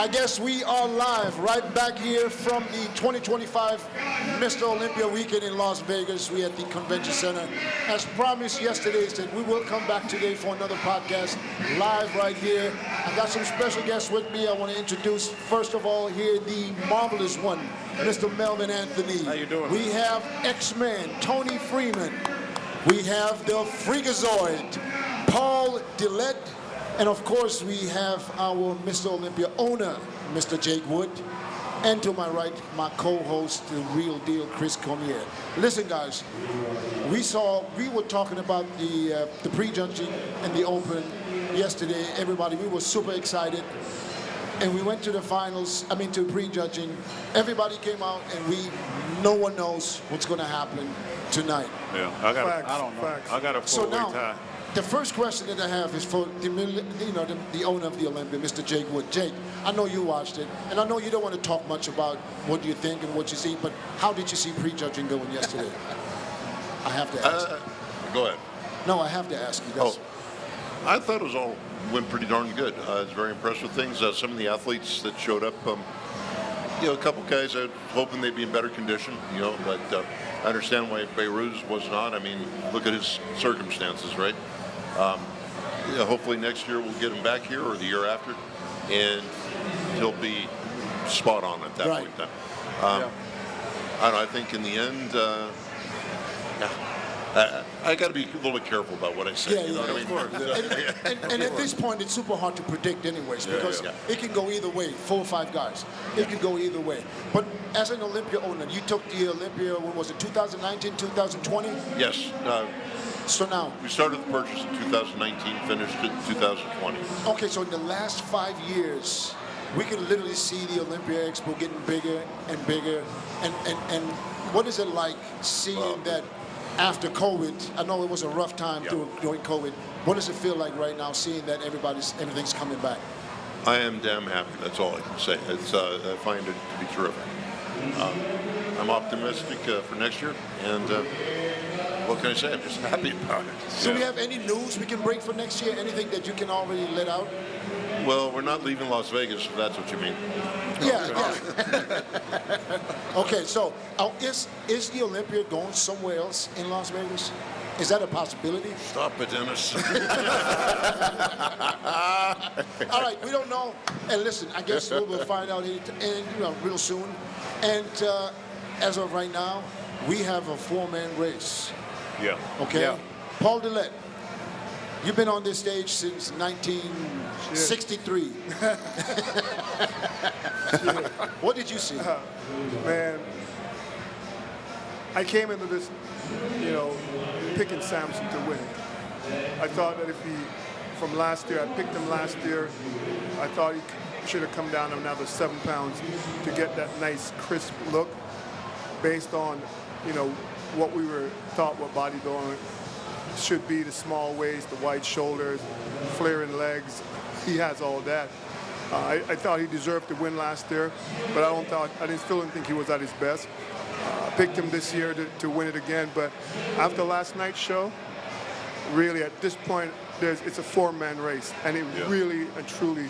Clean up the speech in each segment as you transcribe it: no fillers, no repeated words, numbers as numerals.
I guess we are live right back here from the 2025 Mr. Olympia weekend in Las Vegas. We at the Convention Center. As promised yesterday, that we will come back today for another podcast live right here. I got some special guests with me. I want to introduce, first of all, here the marvelous one, Mr. Melvin Anthony. How you doing? We have X-Man, Tony Freeman. We have the Freakazoid, Paul Dillette. And of course, we have our Mr. Olympia owner, Mr. Jake Wood. And to my right, my co-host, the real deal, Chris Cormier. Listen, guys, we were talking about the pre-judging and the open yesterday. Everybody, we were super excited. And we went to the finals, to pre-judging. Everybody came out, and no one knows what's going to happen tonight. Yeah, I don't know. I got a four-way tie. The first question that I have is for the owner of the Olympia, Mr. Jake Wood. Jake, I know you watched it, and I know you don't want to talk much about what you think and what you see, but how did you see pre-judging going yesterday? I have to ask. Go ahead. No, I have to ask you. I thought it all went pretty darn good. I was very impressed with things. Some of the athletes that showed up, a couple guys I was hoping they'd be in better condition, but I understand why Behrooz was not. Look at his circumstances, right? Hopefully next year we'll get him back here or the year after, and he'll be spot on at that point in time. I don't know, I think in the end, I got to be a little bit careful about what I say. Of course. And at this point, it's super hard to predict anyways, because it can go either way, 4 or 5 guys. It can go either way. But as an Olympia owner, you took the Olympia, when was it, 2019, 2020? Yes. So now? We started the purchase in 2019, finished it in 2020. Okay, so in the last 5 years, we can literally see the Olympia Expo getting bigger and bigger. And what is it like seeing that after COVID? I know it was a rough time during COVID. What does it feel like right now, seeing that everything's coming back? I am damn happy. That's all I can say. I find it to be terrific. I'm optimistic for next year, and what can I say? I'm just happy about it. Do we have any news we can break for next year? Anything that you can already let out? Well, we're not leaving Las Vegas, if that's what you mean. Yeah. Okay, so is the Olympia going somewhere else in Las Vegas? Is that a possibility? Stop it, Dennis. All right, we don't know. And listen, I guess we'll find out real soon. And as of right now, we have a 4-man race. Yeah. Okay? Yeah. Paul Dillette, you've been on this stage since 1963. What did you see? Man, I came into this, picking Samson to win. I thought that from last year, I picked him last year. I thought he should have come down another 7 pounds to get that nice, crisp look based on, what we thought what bodybuilding should be, the small waist, the wide shoulders, flaring legs. He has all that. I thought he deserved to win last year, but I didn't think he was at his best. I picked him this year to win it again, but after last night's show, really at this point, it's a 4-man race, and it really and truly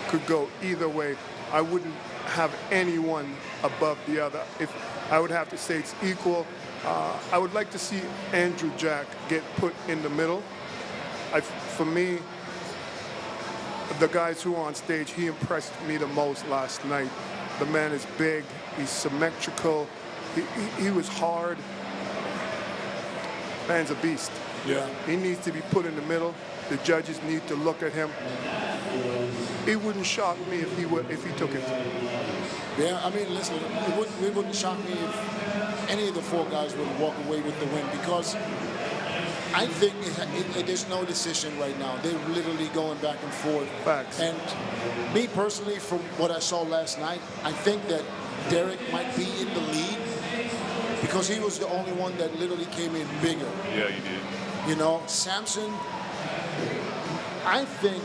could go either way. I wouldn't have anyone above the other. If I would have to say it's equal. I would like to see Andrew Jack get put in the middle. For me, the guys who were on stage, he impressed me the most last night. The man is big, he's symmetrical, he was hard. Man's a beast. Yeah. He needs to be put in the middle. The judges need to look at him. It wouldn't shock me if he took it. Yeah, listen, it wouldn't shock me if any of the 4 guys would walk away with the win, because I think there's no decision right now. They're literally going back and forth. Facts. And me personally, from what I saw last night, I think that Derek might be in the lead because he was the only one that literally came in bigger. Yeah, you did. Samson, I think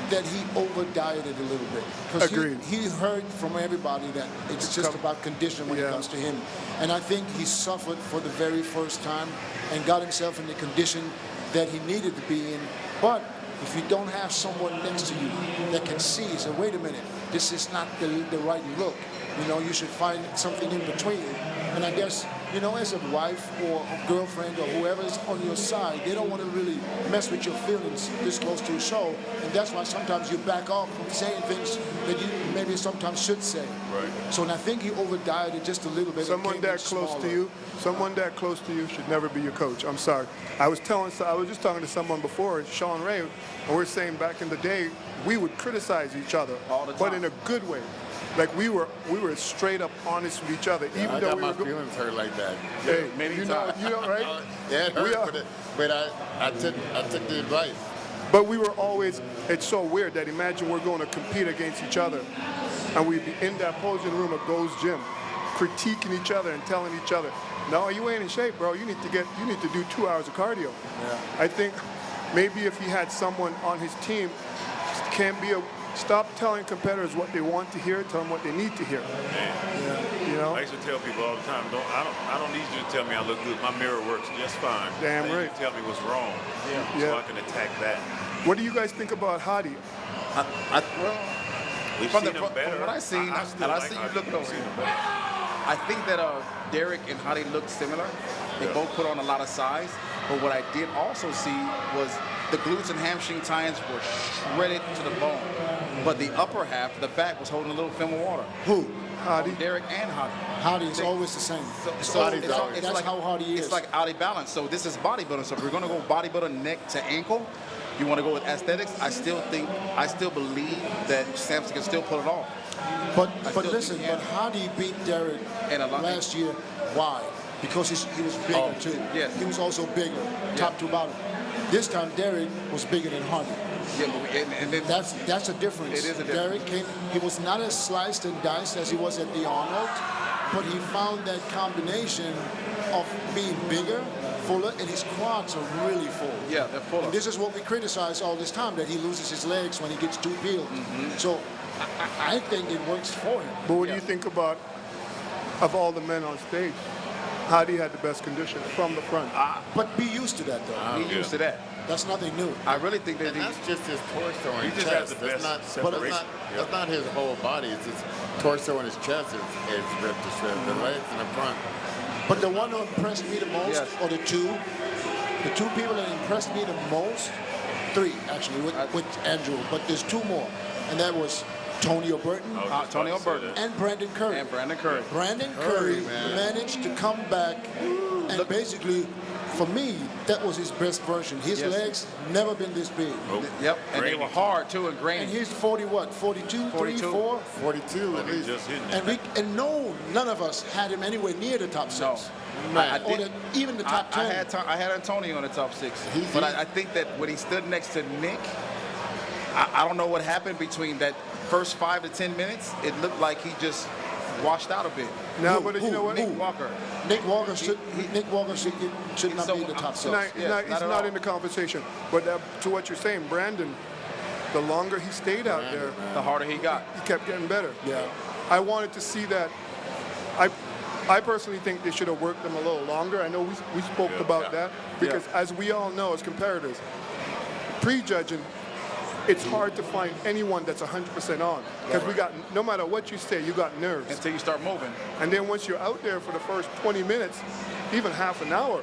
that he over-dieted a little bit. Agreed. He heard from everybody that it's just about condition when it comes to him. And I think he suffered for the very first time and got himself in the condition that he needed to be in. But if you don't have someone next to you that can see, say, wait a minute, this is not the right look. You know, you should find something in between. And I guess, you know, as a wife or a girlfriend or whoever's on your side, they don't want to really mess with your feelings this close to a show. And that's why sometimes you back off from saying things that you maybe sometimes should say. Right. So and I think he over-dieted just a little bit. Someone that close to you, should never be your coach. I'm sorry. I was just talking to someone before, Sean Ray, and we're saying back in the day, we would criticize each other, all the time, but in a good way. Like we were straight up honest with each other, even I though got we my were feelings hurt like that. Hey, many you know, right? Yeah, it hurt, but I took the advice. But we were always, it's so weird that imagine we're going to compete against each other and we'd be in that posing room at Gold's Gym, critiquing each other and telling each other, no, you ain't in shape, bro. You need to do 2 hours of cardio. Yeah. I think maybe if he had someone on his team, stop telling competitors what they want to hear, tell them what they need to hear. Man. You know? I used to tell people all the time, I don't need you to tell me I look good. My mirror works just fine. Damn I need right. you to tell me what's wrong, so I can attack that. What do you guys think about Hadi? We've From seen them better. what I seen, I still and I like see you Hadi. looking We've over seen here. them better. I think that Derek and Hadi look similar. They Yeah. both put on a lot of size. But what I did also see was the glutes and hamstring tines were shredded to the bone. But the upper half, the back, was holding a little film of water. Who? Hadi? Derek and Hadi. Hardy is always the same. So That's like, how Hardy is. It's like out of balance. So this is bodybuilding. So if we're going to go bodybuilder neck to ankle, you want to go with aesthetics, I still believe that Samson can still pull it off. But still listen, think he but Hardy beat Derek And a lot- last year. Why? Because he was bigger too. yes. He was also bigger, top to bottom. This time Derek was bigger than Hardy. Yeah, but and then That's a difference. It is a difference. Derek came. He was not as sliced and diced as he was at the Arnold, but he found that combination of being bigger, fuller, and his quads are really full. yeah, they're full And of. this is what we criticize all this time, that he loses his legs when he gets too peeled. So I think it works for him. But what do you think about, of all the men on stage, Hadi had the best condition from the front? But be used to that, though. He used to that. That's nothing new. I really think that And that's just his torso and He just chest. has the best separation. That's not his whole body. It's his torso and his chest is ripped to shreds. The legs in the front. But the one who impressed me the most, Yes. or the two people that impressed me the most, three actually, with Andrew, but there's two more, and that was Tonio Burton I was just Tonio about to say Burton. that. and Brandon Curry. And Brandon Curry. Brandon Curry man. managed to come back, and basically, for me, that was his best version. His Yes. legs never been this big. Nope. Yep, and they Grainy. were hard too and And grainy. he's 40 what? 42, 42. 3, 4? 42 But at he's least. just hitting it. And none of us had him anywhere near the top No. six. I Or did- even the top 10. I had Antonio in the top 6. He's- But I think that when he stood next to Nick, I don't know what happened between that first 5 to 10 minutes. It looked like he just washed out a bit. No, Who- but you know what? who? Nick Walker. Nick Walker should not so- be in the top He's six. not, Yes, he's not at not all. in the conversation. But to what you're saying, Brandon, the longer he stayed out there, The harder he got. he kept getting better. Yeah. I wanted to see that. I personally think they should have worked them a little longer. I know we spoke Yeah, about yeah. that because as we all know as competitors, prejudging, it's hard to find anyone that's 100% on because we got, no matter what you say, you got nerves. Until you start moving. And then once you're out there for the first 20 minutes, even half an hour,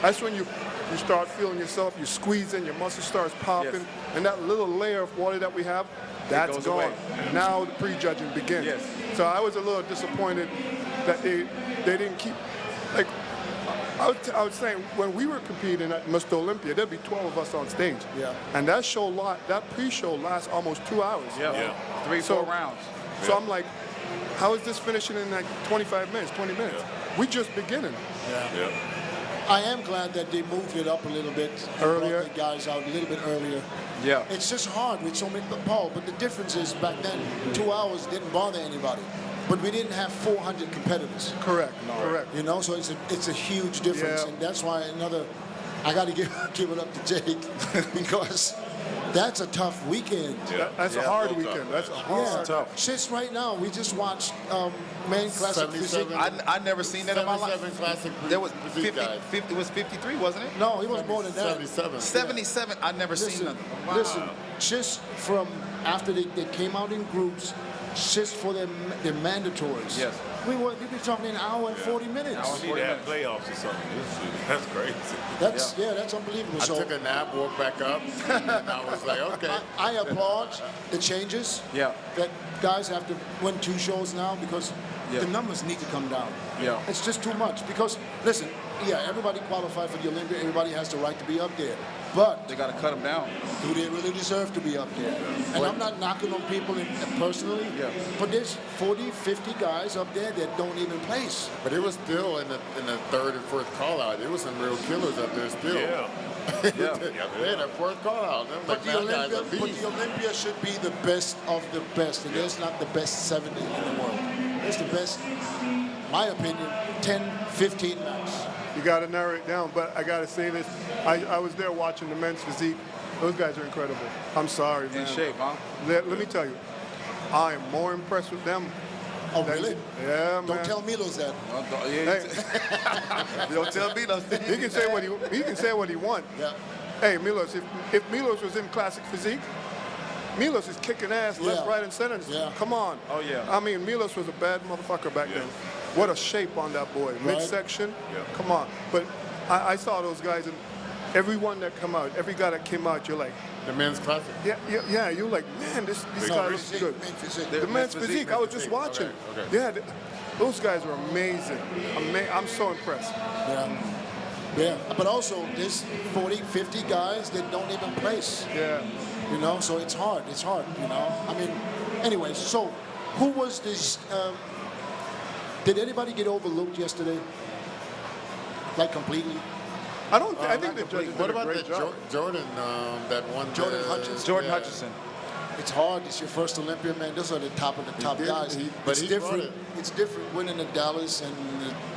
that's when you start feeling yourself, you squeeze in, your muscle starts popping, Yes. and that little layer of water that we have, that's goes gone. away. Now the prejudging begins. Yes. So I was a little disappointed that they didn't keep, like, I was saying, when we were competing at Mr. Olympia, there'd be 12 of us on stage. Yeah. And that pre-show lasts almost 2 hours. Yeah. 3, So- 4 rounds. So Yeah. I'm like, how is this finishing in like 25 minutes, 20 minutes? We just beginning. Yeah. I am glad that they moved it up a little bit. and Earlier. brought the guys out a little bit earlier. Yeah. It's just hard with so many, Paul, but the difference is back then, 2 hours didn't bother anybody. But we didn't have 400 competitors. Correct. Correct. You know, so it's a huge difference, Yeah. and that's why I got to give it up to Jake because That's a tough weekend. Yeah. That's a hard weekend. That's a hard. Yeah. Just right now, we just watched Man Classic Physique. 77. I never seen that in my life. 77 classic. There was physique 50, guys. 50, it was 53, wasn't it? No, it was more than that. 77. 77. I never seen Listen, nothing. listen, just from after they came out in groups, just for their mandatories. Yes. We've been talking an hour and 40 minutes. You need to have playoffs or something. That's crazy. That's unbelievable. I So took a nap, woke back up, and I was like, okay. I applaud the changes. Yeah. That guys have to win 2 shows now because Yeah. the numbers need to come down. Yeah. It's just too much because, listen, yeah, everybody qualified for the Olympia. Everybody has the right to be up there. But They got to cut them down. do they really deserve to be up there? And I'm not knocking on people personally, Yeah. but there's 40, 50 guys up there that don't even place. But it was still in the 3rd and 4th call out. There was some real killers up there still. Yeah. They had a 4th call out. But the Olympia should be the best of the best, and there's not the best 70 in the world. There's the best, my opinion, 10, 15 max. You got to narrow it down. But I got to say this. I was there watching the men's physique. Those guys are incredible. I'm sorry, man. In shape, huh? Let me tell you, I am more impressed with them. Oh, really? Yeah, man. Don't tell Milos that. Hey, Don't tell me nothing. he can say what he wants. Yeah. Hey, Milos, if Milos was in classic physique, Milos is kicking ass left, Yeah. right, and center. Yeah. Come on. Oh, yeah. I mean, Milos was a bad motherfucker back then. What a shape on that boy. Midsection. Yeah. Come on. But I saw those guys, and everyone that come out, every guy that came out, you're like, The men's classic. yeah. You're like, man, this guy looks Physique, good. main physique. The men's physique, I was just watching. Okay. Yeah, those guys are amazing. I'm so impressed. Yeah. Yeah. But also, there's 40, 50 guys that don't even place. Yeah. You know, so it's hard. It's hard, you know. I mean, anyway, so who was this? Did anybody get overlooked yesterday? Like completely? I think the judges What did a about great the job. Jordan that won? Jordan Hutchinson? Jordan Yeah. Hutchinson. It's hard. It's your first Olympia, man. Those are the top of the top did. guys. But It's he different. brought it. It's different winning the Dallas and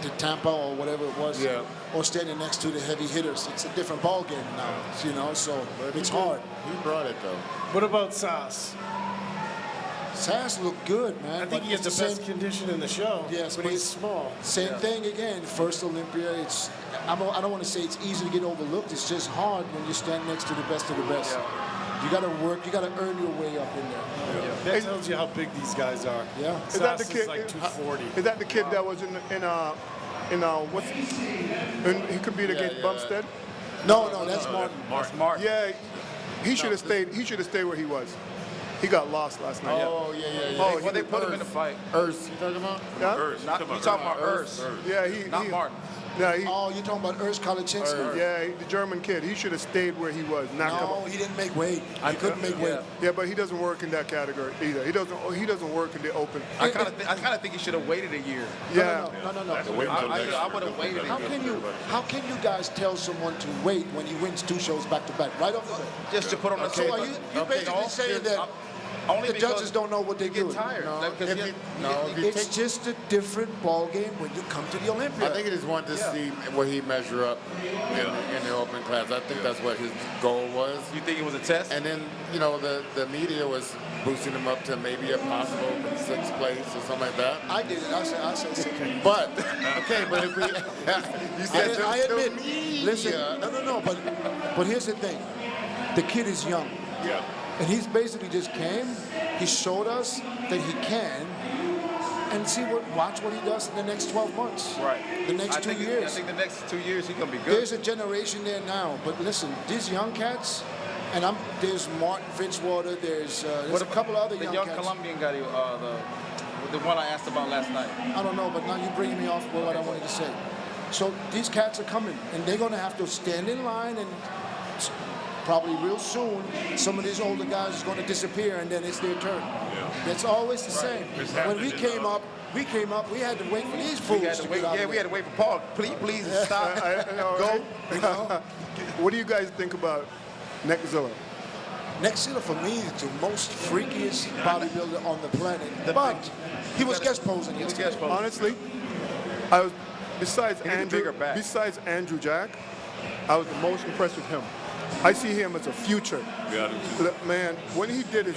the Tampa or whatever it was. Yeah. Or standing next to the heavy hitters. It's a different ball game now. You know, so it's hard. He brought it though. What about Sass? Sass looked good, man. I think but he has the it's best same- condition in the show. Yes, but but he's it's- small. Same thing again. First Olympia. I don't want to say it's easy to get overlooked. It's just hard when you stand next to the best of the best. You got to work. You got to earn your way up in there. That tells you how big these guys are. Yeah. Is that the Sass kid? is like 240. Is that the kid that was in what's he competed against yeah. Bumstead? No, that's Martin. Martin. Yeah, he should have stayed. He should have stayed where he was. He got lost last night. Oh yeah. Oh, Well, they put him in the fight. Urs, you talking about? Yeah, Urs, Not, you talking about Urs. yeah, Not Martin. Yeah, he, Oh, you're talking about Urs Kalecinski? yeah, the German kid. He should have stayed where he was. Not come No, up. he didn't make weight. He couldn't make weight. Yeah, but he doesn't work in that category either. He doesn't work in the open. I kind of think he should have waited a year. Yeah. No. Wait until next I year. would have waited a year. How can you guys tell someone to wait when he wins 2 shows back to back, right off the bat? Just to put on the So are you basically saying that only the because judges don't know what they you do? get tired. No, Like, 'cause if you- you It's just a different ball game when you come to the Olympia. I think he just wanted to see where he measure up in the open class. I think that's what his goal was. You think it was a test? And then, the media was boosting him up to maybe a possible 6th place or something like that. I did it. I said second. But, okay, but if we... you said I admit. the media. Listen, no. But here's the thing. The kid is young. Yeah. And he's basically just came. He showed us that he can. And watch what he does in the next 12 months. Right. The next 2 I years. think the next 2 years he's gonna be good. There's a generation there now. But listen, these young cats, and there's Martin Fitzwater, there's a couple of other the young young cats. Colombian guy, the one I asked about last night. I don't know, but now you're bringing me off with what I wanted to say. So these cats are coming, and they're going to have to stand in line, and probably real soon, some of these older guys is going to disappear, and then it's their turn. It's always the same. It's When happening we came up, we had to wait for these fools We had to wait. get out Yeah, of we had to wait for Paul. Please stop. Go. What do you guys think about Neckzilla? Neckzilla, for me, is the most freakiest bodybuilder on the planet. But he was guest posing yesterday. Honestly, I was besides He's a bigger back. Andrew Jack, I was the most impressed with him. I see him as a future. Yeah, I do too. Look, man, when he did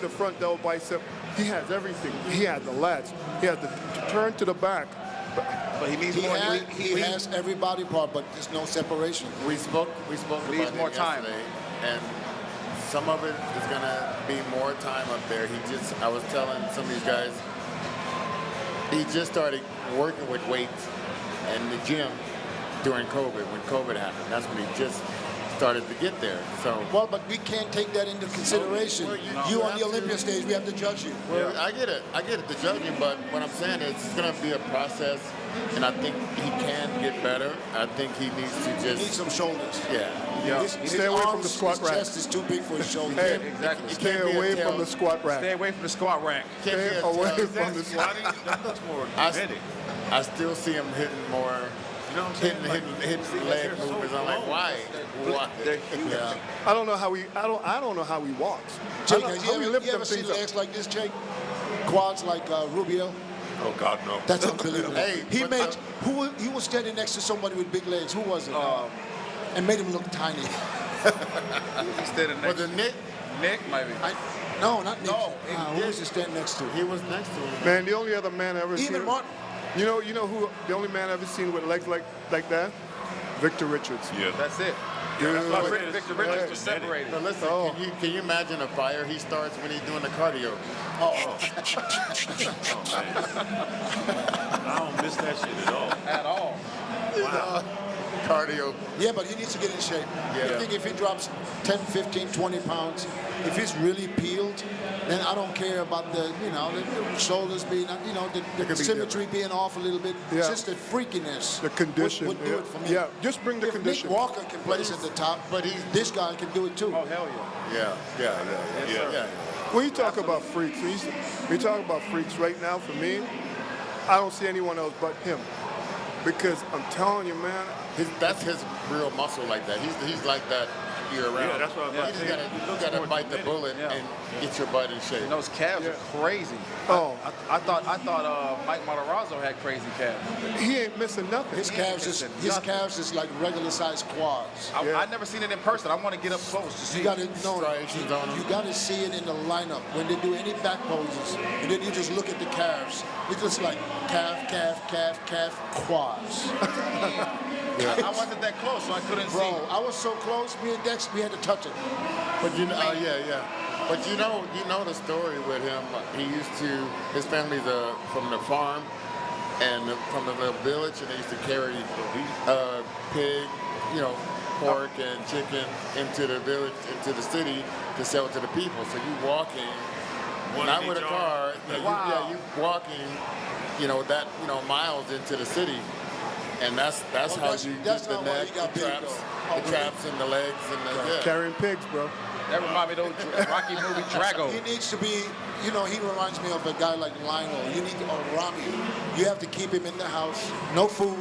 a front double bicep, he has everything. He had the lats. He had the turn to the back. But he needs He, more. he has every body part, but there's no separation. We spoke Needs about more it time. yesterday, and some of it is gonna be more time up there. I was telling some of these guys, he just started working with weights in the gym during COVID, when COVID happened. That's when he just started to get there. So, Well, but we can't take that into consideration. Well, you on have the to. Olympia stage, we have to judge you. well, I get it, the judging, but what I'm saying is it's gonna be a process, and I think he can get better. I think he needs to He needs just, some shoulders. yeah. Stay away from the squat his rack. chest is too big for his shoulders. Hey, Exactly. It stay can't be a away tail. from the squat rack. Stay away from the squat rack. Can't be Stay a away tail. from the squat. That looks more I, genetic. I still see him hitting more, You know what I'm saying? hitting leg they're so movements. I'm like, low. why? Yeah. I don't know how he walks. Jake, I have don't, how he you lift ever them seen things up. legs like this, Jake? Quads like Rubio? Oh, God, no. That's unbelievable. Hey, he but made he was standing next to somebody with big legs. Who was it? And made him look tiny. Instead of Was it Nick? Nick, maybe. No, not Nick. No, who was he standing next to? He was next to him. Man, the only other man I ever seen. Even Martin. You know who? The only man I ever seen with legs like that? Victor Richards. Yeah. That's it. Dude. That's why I said Victor it's Richards was genetic. separated. So listen, Oh. can you imagine a fire he starts when he's doing the cardio? Oh, man. I don't miss that shit at all. At all. Wow. Cardio. Yeah, but he needs to get in shape. Yeah. I think if he drops 10, 15, 20 pounds, if he's really peeled, then I don't care about the shoulders being, the could be symmetry being off a little bit. Yeah. It's just the freakiness. The condition. Would do it for me. Yeah, just bring the If condition. Nick Walker can place at the top, but this guy can do it too. Oh, hell yeah. Yeah. When you talk about freaks, when you talk about freaks right now, for me, I don't see anyone else but him. Because I'm telling you, man, That's his real muscle like that. He's like that year round. Yeah, that's what I was about You to just say. gotta More bite the genetic. bullet Yeah. and get your butt in shape. And those calves are crazy. oh, I thought Mike Matarazzo had crazy calves. he ain't missing nothing. His calves is like regular sized quads. I never seen it in person. I want to get up close to see. You got to know. Striations on You them. got to see it in the lineup when they do any back poses, and then you just look at the calves. It's just like calf, calf, calf, calf, quads. I wasn't that close, so I couldn't see. Bro, I was so close. Me and Dex, we had to touch it. But yeah. But you know the story with him. He used to, his family's from the farm and from the little village, and they used to carry pig, pork and chicken into the village, into the city to sell to the people. So you walking, One not in with a each car. arm. Wow. You walking, miles into the city. And that's Oh, how that's- you that's get the not why neck, he got the big, traps, though. Oh, the traps and the legs and the Carrying pigs, bro. That reminded me of those Rocky movie Drago. He needs to be, he reminds me of a guy like Lionel. You need to, or Rami. You have to keep him in the house, no food,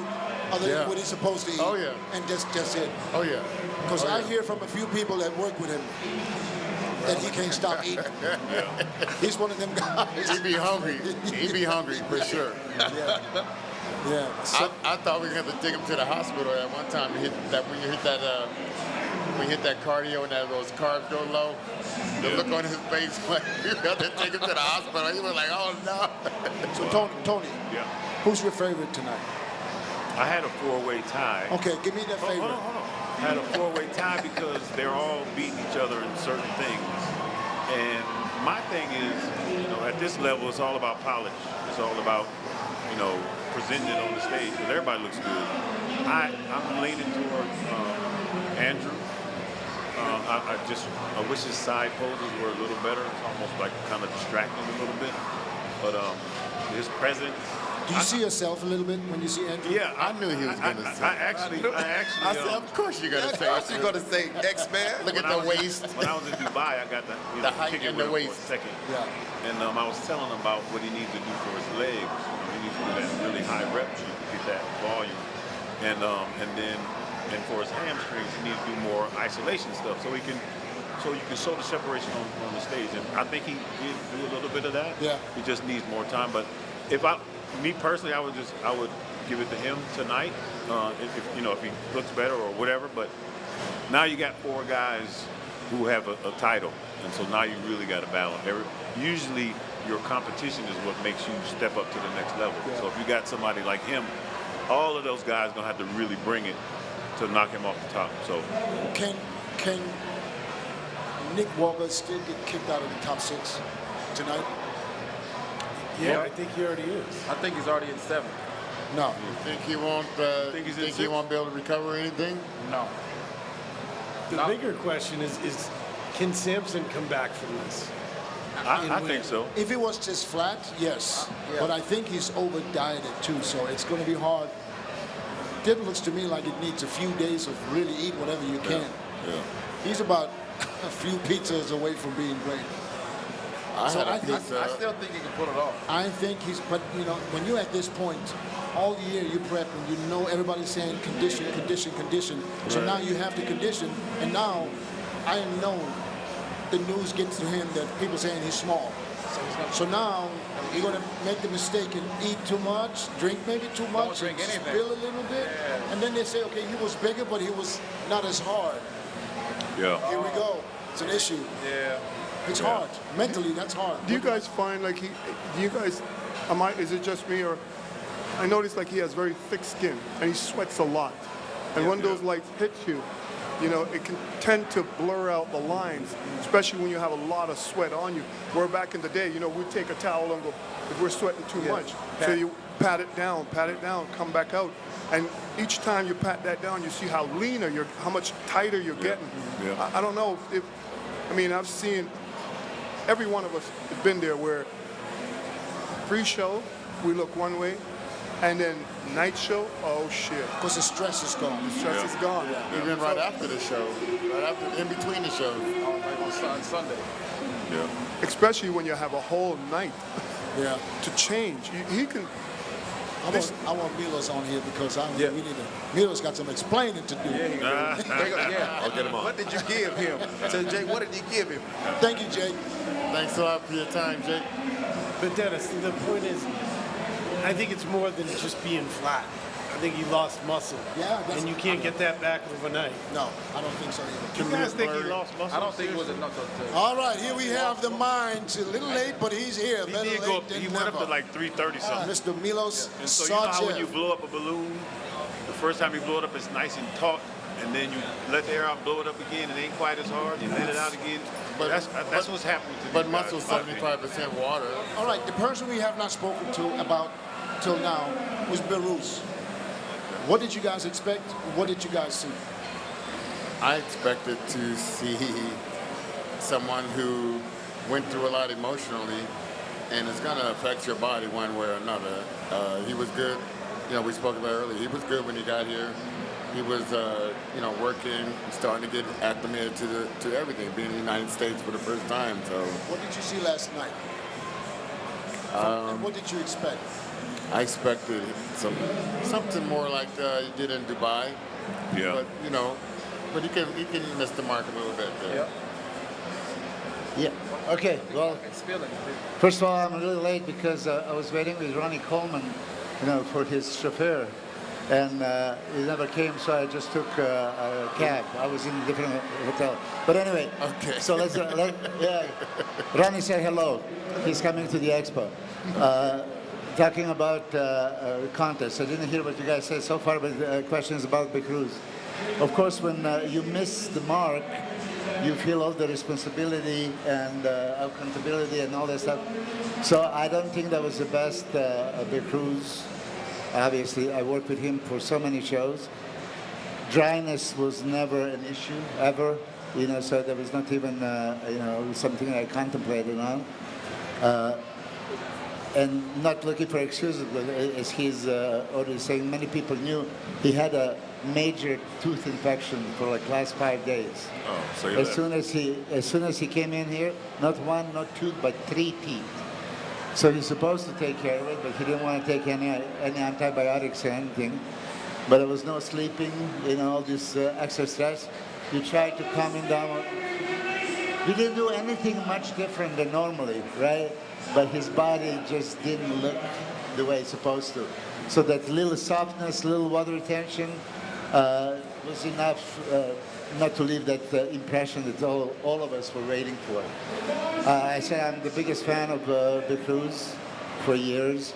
other Yeah. than what he's supposed to eat. Oh, yeah. And just it. Oh yeah. Because Oh, I yeah. hear from a few people that work with him that he can't stop eating. He's one of them guys. He'd be hungry. He'd be hungry for sure. Yeah. So, I thought we were going to take him to the hospital at one time. When you hit that cardio and those carbs go low, the look on his face, like you got to take him to the hospital. He was like, oh no. so Tony, Yeah. who's your favorite tonight? I had a four-way tie. Okay, give me the Hold favorite. on. I had a four-way tie because they're all beating each other in certain things. And my thing is, at this level, it's all about polish. It's all about, presenting it on the stage because everybody looks good. I'm leaning toward Andrew. I wish his side poses were a little better. It's almost like kind of distracting a little bit. But his presence. Do you see yourself a little bit when you see Andrew? Yeah, I knew he was going to say. I actually. I said, of course you're going to say. You're gonna say X-Man? Look at the waist. When I was in Dubai, I got The height kicking and the with him waist. for a second. Yeah. And I was telling him about what he needs to do for his legs. He needs to do that really high rep to get that volume. And for his hamstrings, he needs to do more isolation stuff so you can show the separation on the stage. And I think he did do a little bit of that. Yeah. He just needs more time. But me personally, I would give it to him tonight. If he looks better or whatever. But Now you got 4 guys who have a title, and so now you really got to battle. Usually your competition is what makes you step up to the next level. Yeah. So if you got somebody like him, all of those guys gonna have to really bring it to knock him off the top. So Can Nick Walker still get kicked out of the top 6 tonight? Yeah, I think he already is. I think he's already in 7. No. You think he won't? Think he's you in think he 6? won't be able to recover anything? No. The No. bigger question is can Sampson come back from this? I think so. If it was just flat, yes. Yeah. But I think he's over dieted too, so it's going to be hard. It looks to me like it needs a few days of really eat whatever you can. Yeah. He's about a few pizzas away from being great. I So had a I think- pizza. I still think he can pull it off. I think he's, but you know, when you're at this point, all year you prep and you know everybody's saying condition, condition, condition. So Right. now you have the condition, and now I know the news gets to him that people saying he's small. So now you're gonna make the mistake and eat too much, drink maybe too much, drink and anything. spill a little bit, and then they say, okay, he was bigger, but he was not as hard. Yeah. Here we go. It's an issue. Yeah. It's hard. Mentally, that's hard. Do you guys find like is it just me, or I notice like he has very thick skin and he sweats a lot. And when those lights hit you, you know, it can tend to blur out the lines, especially when you have a lot of sweat on you. Where back in the day, you know, we'd take a towel and go, if we're sweating too much. So you pat it down, come back out. And each time you pat that down, you see how leaner how much tighter you're getting. Yeah. I don't know I've seen, every one of us has been there where pre-show, we look one way, and then night show, oh shit, Because the stress is gone. the stress is gone. Even right after the show, in between the shows. Like on Sunday. Yeah. Especially when you have a whole night Yeah. to change. He can, I want Milos on here because we need to. Milos got some explaining to do. Yeah. I'll get him on. What did you give him? So Jay, what did you give him? Thank you, Jake. Thanks a lot for your time, Jake. But Dennis, the point is, I think it's more than just being flat. I think you lost muscle. Yeah, that's- And you can't get that back overnight. No, I don't think so either. You guys think he lost muscle? I don't think it was enough to All right, here we have the mind. A little late, but he's here. He Better did late go. than He went up never. to like 330 something. Mr. Milos And so you know how when you Sarcev. blow up a balloon, the first time you blow it up, it's nice and taut, and then you let the air out, blow it up again, it ain't quite as hard. You let it out again. But- That's what's happening to But these guys. muscle's 75% water. All right, the person we have not spoken to about till now was Behrooz. What did you guys expect? What did you guys see? I expected to see someone who went through a lot emotionally, and it's going to affect your body one way or another. He was good. You know, we spoke about it earlier. He was good when he got here. He was, working, starting to get acclimated to everything, being in the United States for the first time. So What did you see last night? And what did you expect? I expected something more like he did in Dubai. Yeah. But he can miss the mark a little bit there. Yeah. Okay. Well, it's spilling. first of all, I'm a little late because I was waiting with Ronnie Coleman, for his chauffeur, and he never came, so I just took a cab. I was in a different hotel. But anyway. Okay. So Ronnie said hello. He's coming to the expo. Talking about contests. I didn't hear what you guys said so far, but questions about Behrooz. Of course, when you miss the mark, you feel all the responsibility and accountability and all that stuff. So I don't think that was the best Behrooz. Obviously, I worked with him for so many shows. Dryness was never an issue, ever. So there was not even, something I contemplated on. And not looking for excuses, but as he's already saying, many people knew he had a major tooth infection for like last 5 days. Oh, so you're As soon as he came in here, not one, not two, but 3 teeth. So he's supposed to take care of it, but he didn't want to take any antibiotics or anything. But there was no sleeping, all this extra stress. You tried to calm him down. He didn't do anything much different than normally, right? But his body just didn't look the way it's supposed to. So that little softness, little water retention, was enough not to leave that impression that all of us were waiting for. I said I'm the biggest fan of Behrooz for years.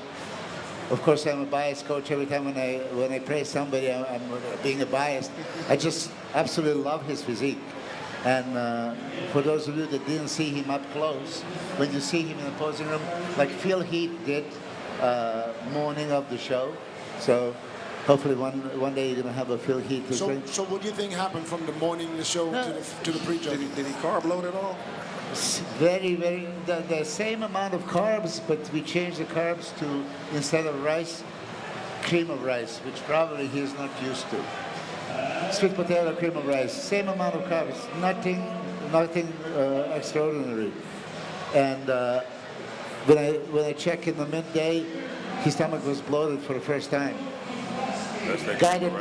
Of course, I'm a biased coach. Every time when I praise somebody, I'm being a biased. I just absolutely love his physique. And for those of you that didn't see him up close, when you see him in the posing room, like Phil Heath did morning of the show. So hopefully one day you're going to have a Phil Heath. So what do you think happened from the morning of the show to the pre-judging? Did he carb load at all? Very, the same amount of carbs, but we changed the carbs to, instead of rice, cream of rice, which probably he's not used to. Sweet potato, cream of rice, same amount of carbs, nothing extraordinary. And when I checked in the midday, his stomach was bloated for the first time. Guy that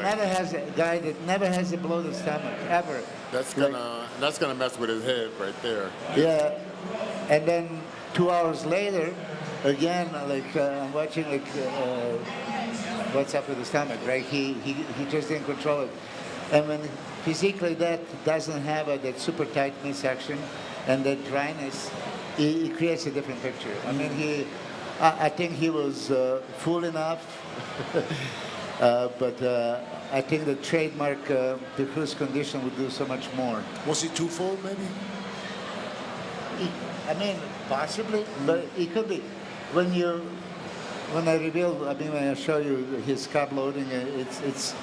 never has a bloated stomach ever. That's gonna mess with his head right there. Yeah, and then 2 hours later, again, I'm watching what's up with the stomach, right? He just didn't control it. And when physique like that doesn't have that super tight midsection and that dryness, it creates a different picture. I mean, I think he was full enough, but I think the trademark Behrooz condition would do so much more. Was he too full, maybe? I mean, possibly, but it could be. When I show you his carb loading, it's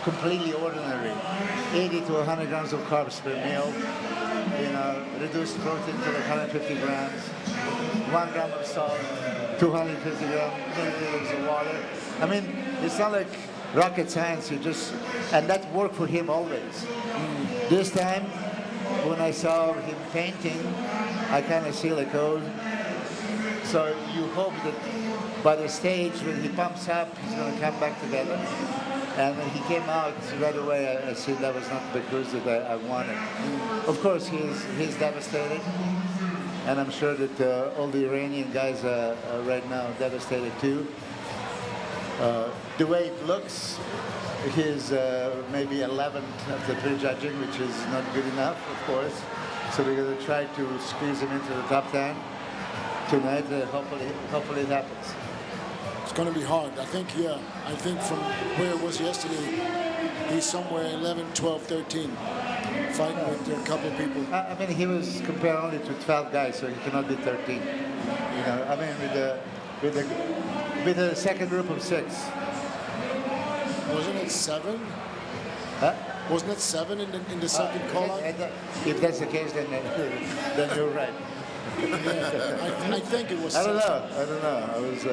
completely ordinary. 80 to 100 grams of carbs per meal, reduced protein to 150 grams, 1 gram of salt, 250 milliliters of water. I mean, it's not like rocket science, and that worked for him always. This time, when I saw him painting, I kind of see so you hope that by the stage, when he pumps up, he's going to come back together. And when he came out, right away, I see that was not the Behrooz that I wanted. Of course, he's devastated. And I'm sure that all the Iranian guys are right now devastated too. The way it looks, he's maybe 11th after pre-judging, which is not good enough, of course. So we're going to try to squeeze him into the top 10 tonight. Hopefully it happens. It's going to be hard. I think from where it was yesterday, he's somewhere 11, 12, 13, fighting with a couple of people. I mean, he was compared only to 12 guys, so he cannot be 13. I mean, with the second group of 6. Wasn't it 7? Huh? Wasn't it 7 in the second call-out? If that's the case, then you're right. Yeah, I think it was. I don't know. I was.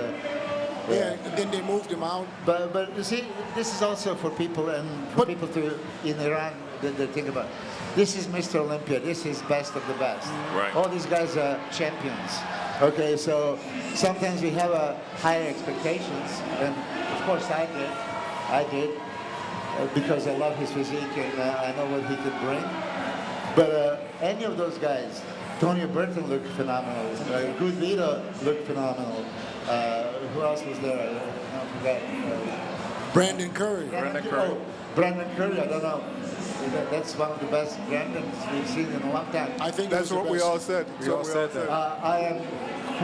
Yeah, and then they moved him out. But you see, this is also for people people in Iran that they think about. This is Mr. Olympia. This is best of the best. Right. All these guys are champions. Okay, so sometimes we have higher expectations, and of course I did, because I love his physique and I know what he could bring. But any of those guys, Tonio Burton looked phenomenal. Good Vito looked phenomenal. Who else was there? I forgot. Brandon Curry. Brandon Curry, I don't know. That's one of the best Brandons we've seen in a long time. I think That's what we all said. I am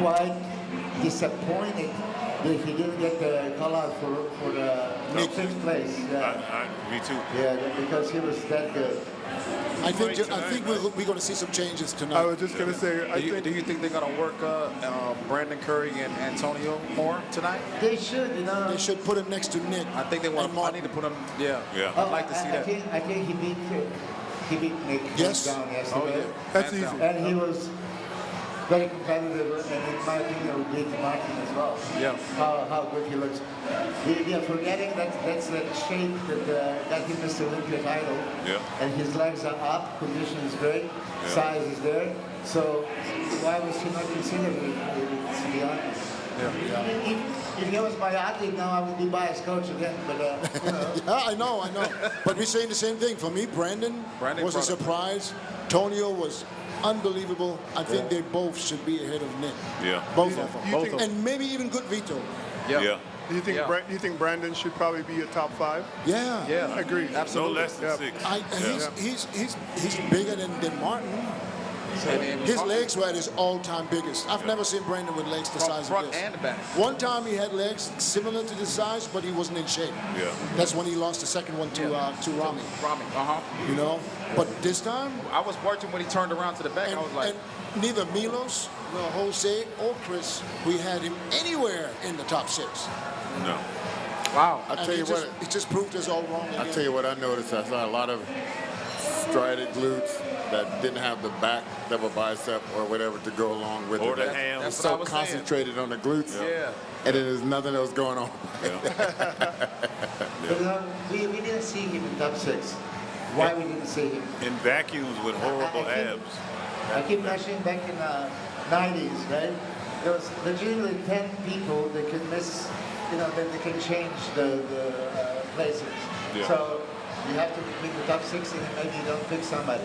quite disappointed that he didn't get the call out for the sixth place. Me too. Yeah, because he was that good. I think we're going to see some changes tonight. I was just going to say, Do you think they're going to work Brandon Curry and Antonio more tonight? They should, They should put him next to Nick. I think they want. I need to put him. Yeah. I'd like to see that. I think he beat Nick Yes. down yesterday. Oh yeah. That's Hands easy. down. And he was very competitive, and in my opinion, would beat Martin as well. Yeah. How good he looks. We are forgetting that's that shape that got him Mr. Olympia title. Yeah. And his legs are up, condition is great, size is there. So why was he not considered, to be honest? If he was my athlete now, I would be biased coach again. But Yeah, I know. But we're saying the same thing. For me, Brandon was a surprise. Tonio was unbelievable. I think they both should be ahead of Nick. Yeah. Both of them. You think- And maybe even good Vito. Yeah. Do you think you think Brandon should probably be a top 5? Yeah. Yeah, I agree. No Absolutely. less than 6. He's bigger than Martin. And His legs were at his all-time biggest. I've never seen Brandon with legs the size front of this. and back. One time he had legs similar to this size, but he wasn't in shape. Yeah. That's when he lost the second one to Rami. Rami, You know, but this time, I was watching when he turned around to the back. and, I was like, and neither Milos, nor Jose, or Chris, we had him anywhere in the top 6. No. wow. I And tell you what, it just proved us all wrong. I tell you what I noticed. I saw a lot of strided glutes that didn't have the back double bicep or whatever to go along with Or it. the That- ham. That's what I So was saying. concentrated on the glutes, Yeah. and then there's nothing else going on. But, we didn't see him in top 6. Why we didn't see him? In vacuums with horrible I keep- abs. I keep mentioning back in the 90s, right? There was legitimately 10 people that could miss, that they can change the places. Yeah. So you have to pick the top 6 and maybe you don't pick somebody.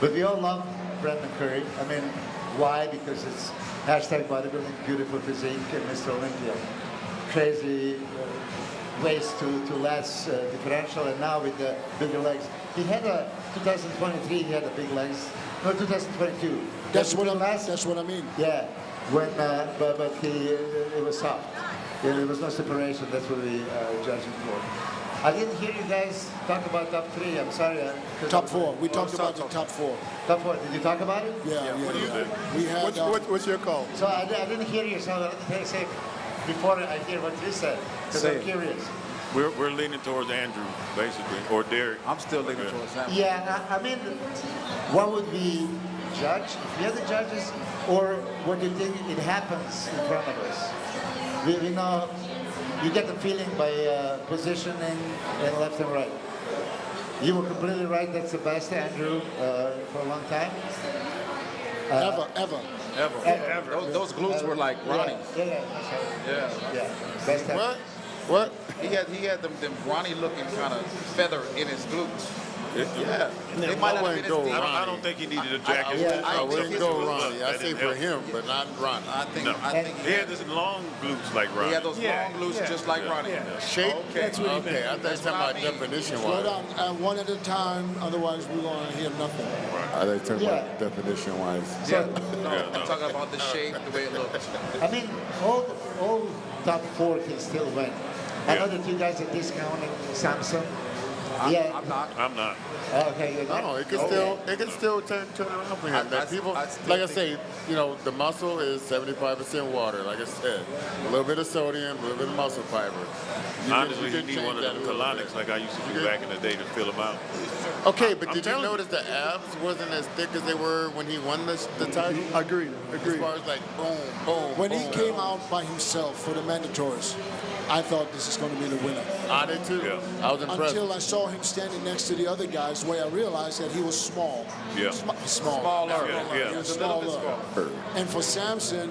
But we all love Brandon Curry. I mean, why? Because it's #bodybuilding, beautiful physique, and Mr. Olympia. Crazy ways to less differential, and now with the bigger legs. He had 2023, he had the big legs. No, 2022. That's what I mean. Yeah, when but it was soft. Yeah, there was no separation. That's what we judging for. I didn't hear you guys talk about top 3. I'm sorry. Top 4. We talked about the top 4. Top 4. Did you talk about it? Yeah. What do you think? We had. What's your call? So I didn't hear you. So let me say before I hear what you said, because Say I'm it. curious. We're leaning towards Andrew, basically, or Derek. I'm still leaning towards that. Yeah, I mean, what would we judge if we are the judges, or what do you think it happens in front of us? We know you get the feeling by positioning and left and right. You were completely right. That's the best Andrew for a long time. Ever. Ever. Those glutes were like Ronnie. Yeah. Yeah. Best time. What? He had them Ronnie looking kind of feather in his glutes. Yeah. They I might not wouldn't have go been as deep. I don't think he needed a jacket. I wouldn't his go glutes- Ronnie. I that say didn't for help. him, but not Ronnie. I think No. he He had this long glutes like he Ronnie. had those long glutes just like Ronnie. Shape? Okay. That's what he Okay, meant. I thought you That's were talking what I about mean. definition Slow wise. down, one at a time. Otherwise, we're gonna hear nothing. I thought you were talking Yeah. about definition wise. Yeah. No, I'm talking about the shape, the way it looked. I mean, all top 4 can still win. I know that you guys are discounting Samson. Yeah. I'm not. I'm not. Okay. You're not. No, it can still turn around for him. That people, still like I think- say, the muscle is 75% water. Like I said, a little bit of sodium, a little bit of muscle fiber. Honestly, you he can need change one of that them a little colonics bit. like I used to do back in the day to fill him out. Okay, but I'm did you telling you. notice the abs wasn't as thick as they were when he won the title? Agreed. As far as like boom, boom. When he boom. came out by himself for the mandatories, I thought this is going to be the winner. I did too. Yeah. I was impressed. Until I saw him standing next to the other guys, where I realized that he was small. Yeah. Small. Smaller. Yeah. He was Just a little bit smaller. smaller. And for Samson,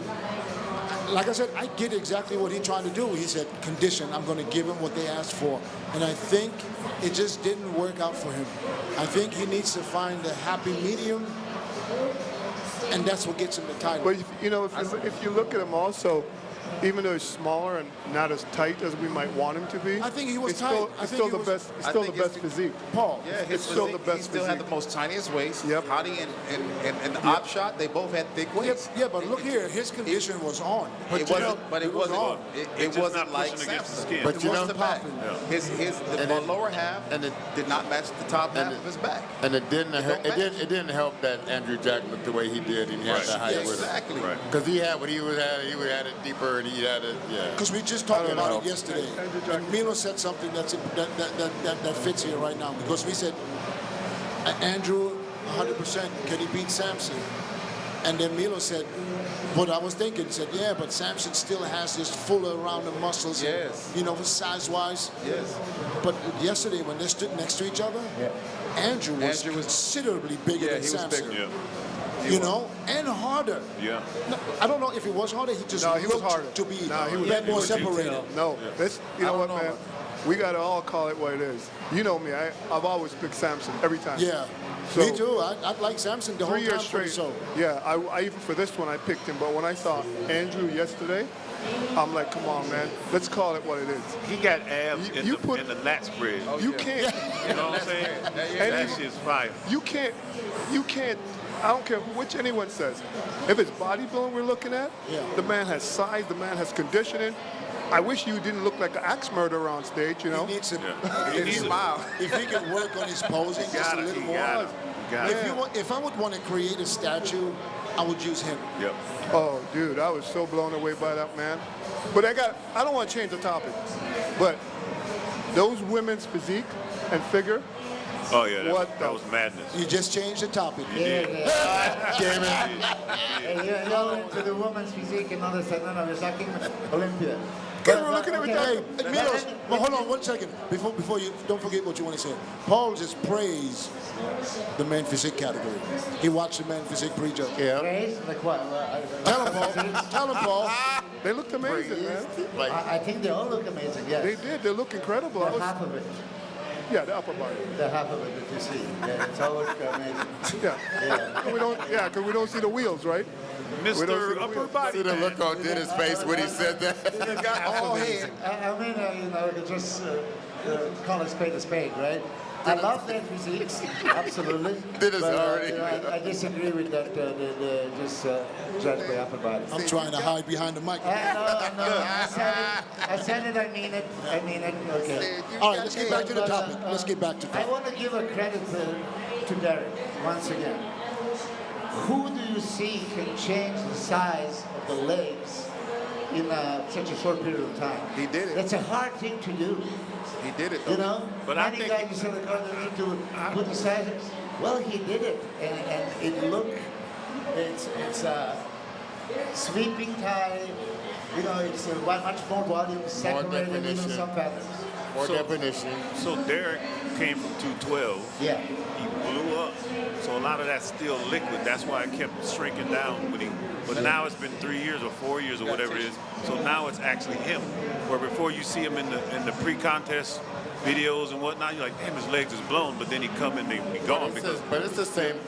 like I said, I get exactly what he's trying to do. He said, condition, I'm going to give him what they asked for. And I think it just didn't work out for him. I think he needs to find a happy medium, and that's what gets him the title. But if you look at him also, even though he's smaller and not as tight as we might want him to be, I think he was it's tight. Still, I it's think still he the was- best. It's I still the think best it's- physique. Paul, Yeah, his It's still physique, the best he still had physique. the most tiniest waist. Yep. Hottie and the op shot, they both had thick waists. yeah, but look here, his condition was on. It wasn't, but it wasn't. on. It just wasn't not like pushing against the Samson. skin. But It you was know- the back. And The it- lower half and it- did not match the top half and it- of his back. And it didn't. don't match. It didn't help that Andrew Jack looked the way he did, and he had Right. the height Yeah, with it. exactly. Right. Because he had what he would have. He would have it deeper, and he had it. Yeah. Because we just talked about know. it yesterday. And Milo said something that fits here right now. Because we said, Andrew, 100%, can he beat Samson? And then Milo said, what I was thinking, said, yeah, but Samson still has this fuller around the muscles. Yes. Size-wise. Yes. But yesterday, when they stood next to each other, Andrew was Andrew was- considerably bigger Yeah, than he was Samson. bigger. Yeah. And harder. Yeah. No, I don't know if it was harder. He just No, he was looked harder. to be No, he was- more he was separated. No, this. You know I what, don't know man? about- We gotta all call it what it is. You know me. I've always picked Samson every time. Yeah, So- me too. I'd like Samson the whole 3 time years for the straight. show. Yeah, I even for this one I picked him, but when I saw Andrew yesterday, I'm like, come on, man, let's call it what it is. He got abs in the lat spread. You can't. You know what I'm saying? That shit's fire. You can't. I don't care which anyone says. If it's bodybuilding we're looking at, the man has size, the man has conditioning. I wish you didn't look like an axe murderer on stage, you know? He needs to Smile. if he could work on his posing just a little more. If I would want to create a statue, I would use him. Yep. Oh, dude, I was so blown away by that, man. But I don't want to change the topic, but those women's physique and figure, Oh, yeah, that was madness. You just changed the topic. Yeah. Damn it. Hey, you're into the woman's physique and understand. No, we're talking Olympia. we're looking at Hey, Milos, well, hold on 1 second. Before you, don't forget what you want to say. Paul just praised the men physique category. He watched the men physique pre-judge. Yeah. Praise? Like what? Tell him, Paul. Tell him, Paul. They looked amazing, man. I think they all look amazing, yes. They did. They look incredible. The half of it. Yeah, the upper body. The half of it that you see. Yeah, it's all look amazing. Because we don't see the wheels, right? Mr. Upper Body. See the look on Dennis' face when he said that. Oh, hey, I mean, you just call a spade, right? I love that physique, absolutely. Dennis but, already. I disagree with that, just judge by upper body. I'm trying to hide behind the mic. No, I said it, I mean it, okay. All right, let's get back to the topic. Let's get back to the I topic. want to give a credit to Derek, once again. Who do you see can change the size of the legs in such a short period of time? He did it. That's a hard thing to do. He did it, though. You know? But I many think guys in the corner need to put the size. Well, he did it, and it looked. It's sweeping tie. You know, it's much more volume, separated even definition. some patterns. More definition. So Derek came from 212. Yeah. He blew up. So a lot of that's still liquid. That's why it kept shrinking down when he. But now it's been 3 years or 4 years or whatever it is. So now it's actually him. Where before you see him in the pre-contest videos and whatnot, you're like, damn, his legs is blown. But then he come and they be gone because. But it's the same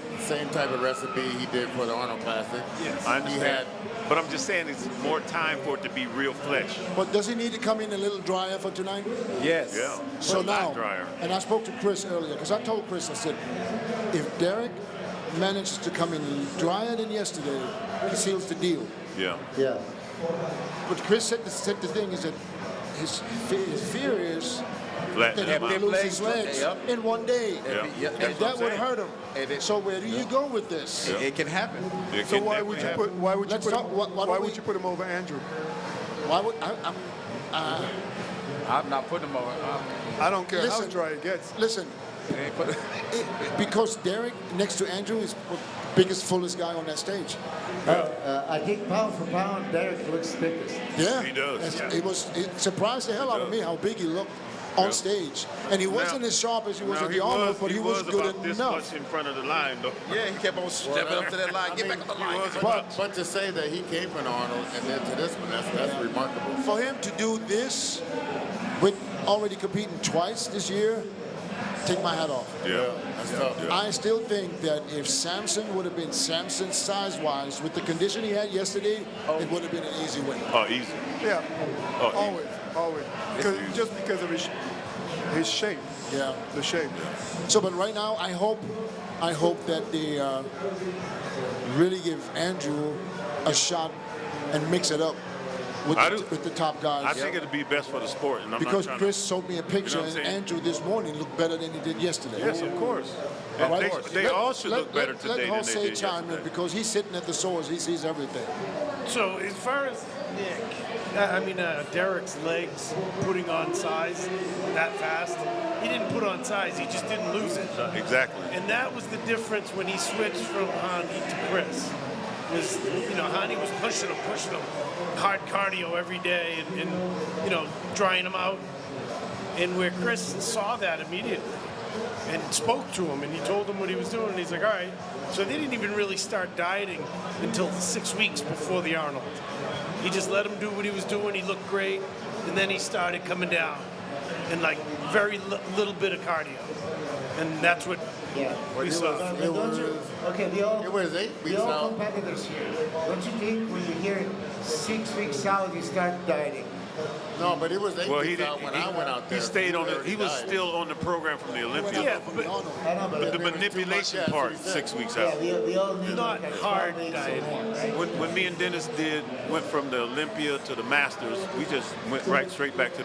type of recipe he did for the Arnold Classic. Yes. I understand. He had. But I'm just saying it's more time for it to be real flesh. But does he need to come in a little drier for tonight? Yes. Yeah. So A lot now, drier. and I spoke to Chris earlier, because I told Chris, I said, if Derek manages to come in drier than yesterday, he seals the deal. Yeah. Yeah. But Chris said the thing is that his fear is Flat that he them will out. lose his legs in one day. Yeah. And that would hurt him. So where do you go with this? It can happen. It So can why definitely would you happen. put? Why would you Let's put? talk- Him, why why don't would we- you put him over Andrew? Why would I'm not putting him over. I don't care Listen. how dry it gets. listen, because Derek next to Andrew is the biggest, fullest guy on that stage. I think pound for pound, Derek looks thickest. Yeah, He does. It surprised the hell out of me how big he looked on stage, and he wasn't as sharp as he was at the Arnold, but he was good about this enough. much in front of the line, though. Yeah, he kept on stepping up to that line. Get back on the line. But to say that he came from Arnold and then to this one, that's remarkable. For him to do this, with already competing twice this year, take my hat off. Yeah. That's tough. I still think that if Samson would have been Samson size-wise, with the condition he had yesterday, it would have been an easy win. Oh, easy. Yeah, Oh, always. Just because of his shape, Yeah. the shape. So, but right now, I hope that they really give Andrew a shot and mix it up I do. with the top guys. I think it'd be best for the sport. And I'm Because not trying Chris showed me a picture, You know what I'm and saying? Andrew this morning looked better than he did yesterday. Yes, of course. All right? They all should look better today Let than Jose they did chime in yesterday. because he's sitting at the source. He sees everything. So as far as Derek's legs putting on size that fast, he didn't put on size. He just didn't lose it. Exactly. And that was the difference when he switched from Hani to Chris. Was Hani was pushing him, hard cardio every day, and drying him out. And where Chris saw that immediately and spoke to him, and he told him what he was doing, and he's like, all right. So they didn't even really start dieting until 6 weeks before the Arnold. He just let him do what he was doing. He looked great, and then he started coming down, and like very little bit of cardio, and that's what Yeah. But We it saw. was, But it don't you, was, okay, we all, it was 8 we weeks all out. competitors here. Don't you think when you hear 6 weeks out, you start dieting? No, but it was 8 Well, he weeks out didn't. when I went out there. He stayed on it. He was died. still on the program from the Olympia. Yeah, From but the Arnold. I know, but But the Maybe it was too manipulation much, yeah, part, that's what he 6 weeks yeah, out. we all need Not like hard 12 weeks or dieting. more, right? When me and Dennis went from the Olympia to the Masters, we just went right straight back to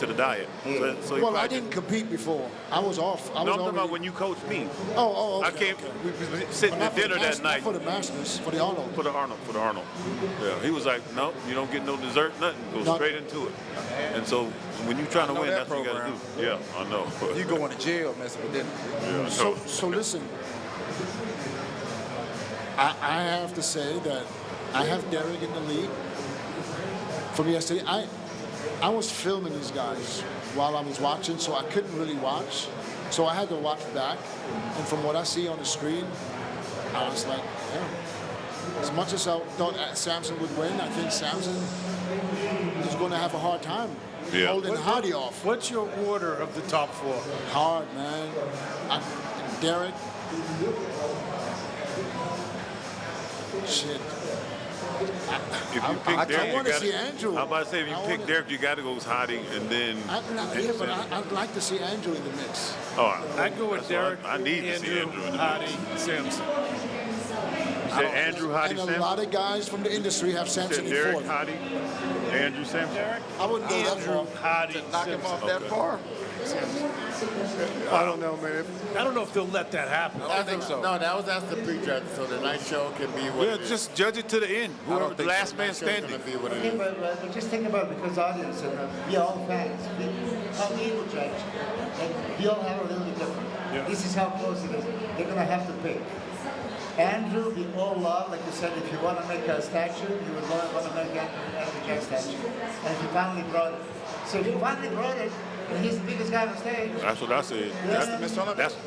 the diet. So he Well, I probably didn't compete before. I was off. I No, was I'm talking about already- when you coached me. Oh, okay. I came. okay. We was sitting But at not for the dinner that Masters, not night for the Masters, for the Arnold. for the Arnold. Yeah, he was like, no, you don't get no dessert, nothing. Go Not- straight into it. And so when you're trying to know win, that that's what you got to program. do. Yeah, I know. You going to jail messing with them. Yeah, I So, know. so listen, I have to say that I have Derek in the lead from yesterday. I was filming these guys while I was watching, so I couldn't really watch. So I had to watch back, and from what I see on the screen, I was like, yeah. As much as I thought Samson would win, I think Samson is going to have a hard time Yeah. holding Hardy off. What's your order of the top 4? Hard, man. Derek. Shit. If you pick I Derek, you wanna got see Andrew. I'm about to say, if you I pick wanna- Derek, you got to go with Hottie, and then. I'd like to see Andrew in the mix. Oh, I'd go with that's what Derek, I need to see Andrew in the mix. Hardy, Samson. You said Andrew, Hottie, And a Samson. lot of guys from the industry have You Samson said in Derek, fourth. Hottie, Andrew, Samson. I wouldn't go that Andrew, far. Hardy, Knock him Samson. off that far. I don't know, man. I don't know if they'll let that happen. I don't think so. No, that was after pre-judge, so the night show can be what Yeah, it is. just judge it to the end. I don't Whoever the think last the man night show's standing. gonna be what it Okay, is. but just think about it, because audience and we all fans, we will judge, and we all have a little bit different. This is how close it is. They're gonna have to pick. Andrew, we all love, like you said, if you want to make a statue, you would want to make Andrew Jack statue, and he finally brought it. So if you finally brought it, and he's the biggest guy on stage. That's what I said.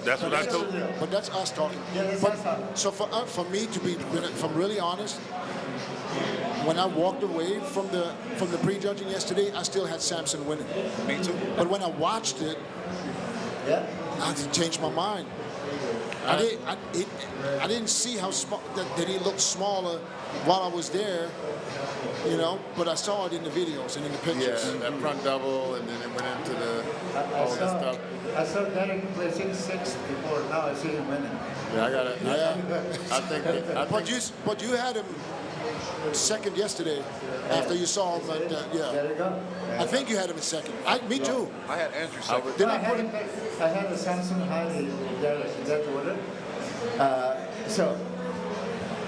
That's what I told you. But that's us talking. Yeah, that's But- us talking. So for me to be, if I'm really honest, when I walked away from the prejudging yesterday, I still had Samson winning. Me too. But when I watched it, Yeah. I changed my mind. I didn't see how small that he looked smaller while I was there, you know. But I saw it in the videos and in the Yeah, pictures. that front double, and then it went into the I all that stuff. saw Derek play 6-6 before. Now I see him winning. Yeah, I got it. Yeah. But you had him second yesterday after you saw him. At, yeah, There you go. I think you had him in second. Me too. I had Andrew second. Did I I put had, him? I had a Samsung Hardy Derek in that order.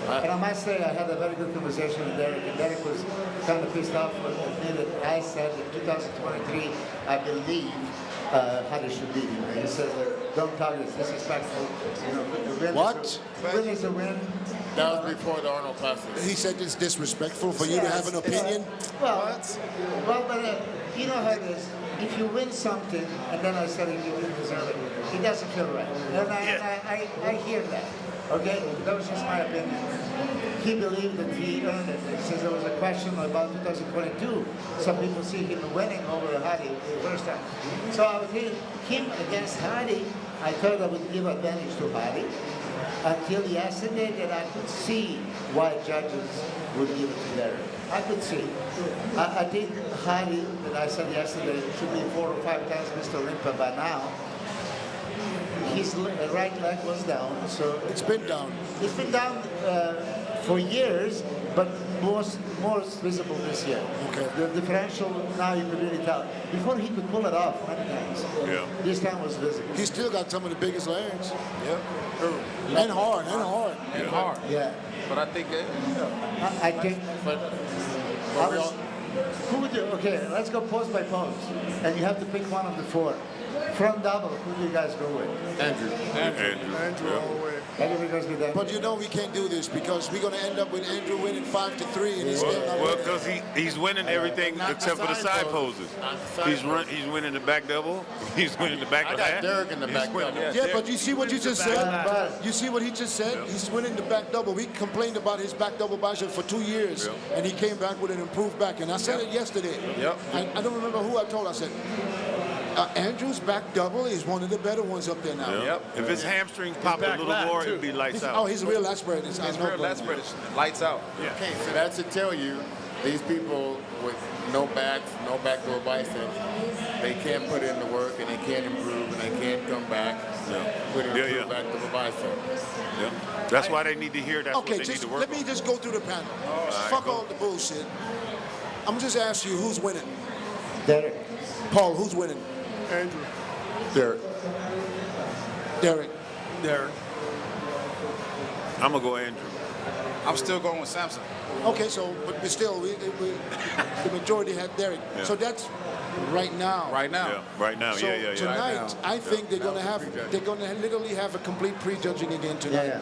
And I must say I had a very good conversation with Derek, and Derek was kind of pissed off with me that I said in 2023, I believe Hardy should beat him. He said, don't talk, it's disrespectful. You know, the win What? Is a win is a win. That was before the Arnold Classic. He said it's disrespectful for you to have an opinion. Well, but you know how it is. If you win something, and then I said if you didn't deserve it, it doesn't feel right. And I hear that. Okay, that was just my opinion. He believed that he earned it. He says there was a question about 2022. Some people see him winning over Hardy the first time. So I would him against Hardy. I thought I would give advantage to Hardy until yesterday that I could see why judges would give it to Derek. I could see. I think Hardy, that I said yesterday, should be 4 or 5 times Mr. Olympia by now. His right leg was down, so It's been down. it's been down for years, but more visible this year. Okay. The differential now you can really tell. Before he could pull it off many times. Yeah. This time was visible. He's still got some of the biggest legs. Yeah. And hard. And hard. Yeah. But I think I think. But I we was, all, who would you? Okay, let's go pose by pose, and you have to pick one of the 4. Front double. Who do you guys go with? Andrew. Andrew all the way. Everybody goes with that. But you know we can't do this because we're going to end up with Andrew winning 5-3, and he's still not Well, winning. because he's winning everything Not the except for the side side poses. poses. Not the side He's winning the back double. He's winning the back I of got that. Derek in the He's back winning- double. Yeah, but you see what you just said? But- You see what he just said? He's winning the back double. We complained about his back double bicep for 2 years, and he came back with an improved back. And I said it yesterday. Yep. I don't remember who I told. I said, Andrew's back double is one of the better ones up there now. Yep. If his hamstrings pop a back little lat, more, too. it'd be lights out. Oh, he's a real lat spread. His real lat spread is lights out. Okay, so that should tell you these people with no backs, no backdoor biceps, they can't put in the work and they can't improve and they can't come back with an improved backdoor bicep. Yeah. That's why they need to hear that's Okay, what they need just to work let me on. just go through the panel. Fuck all the bullshit. I'm just asking you who's winning. Derek. Paul, who's winning? Andrew. Derek. Derek. There. I'm going to go Andrew. I'm still going with Samson. Okay, so but still, the majority had Derek. Yeah. So that's right now. Right now. Yeah, right now. So yeah. tonight, I think they're gonna have prejudging. they're gonna literally have a complete prejudging again tonight. Yeah.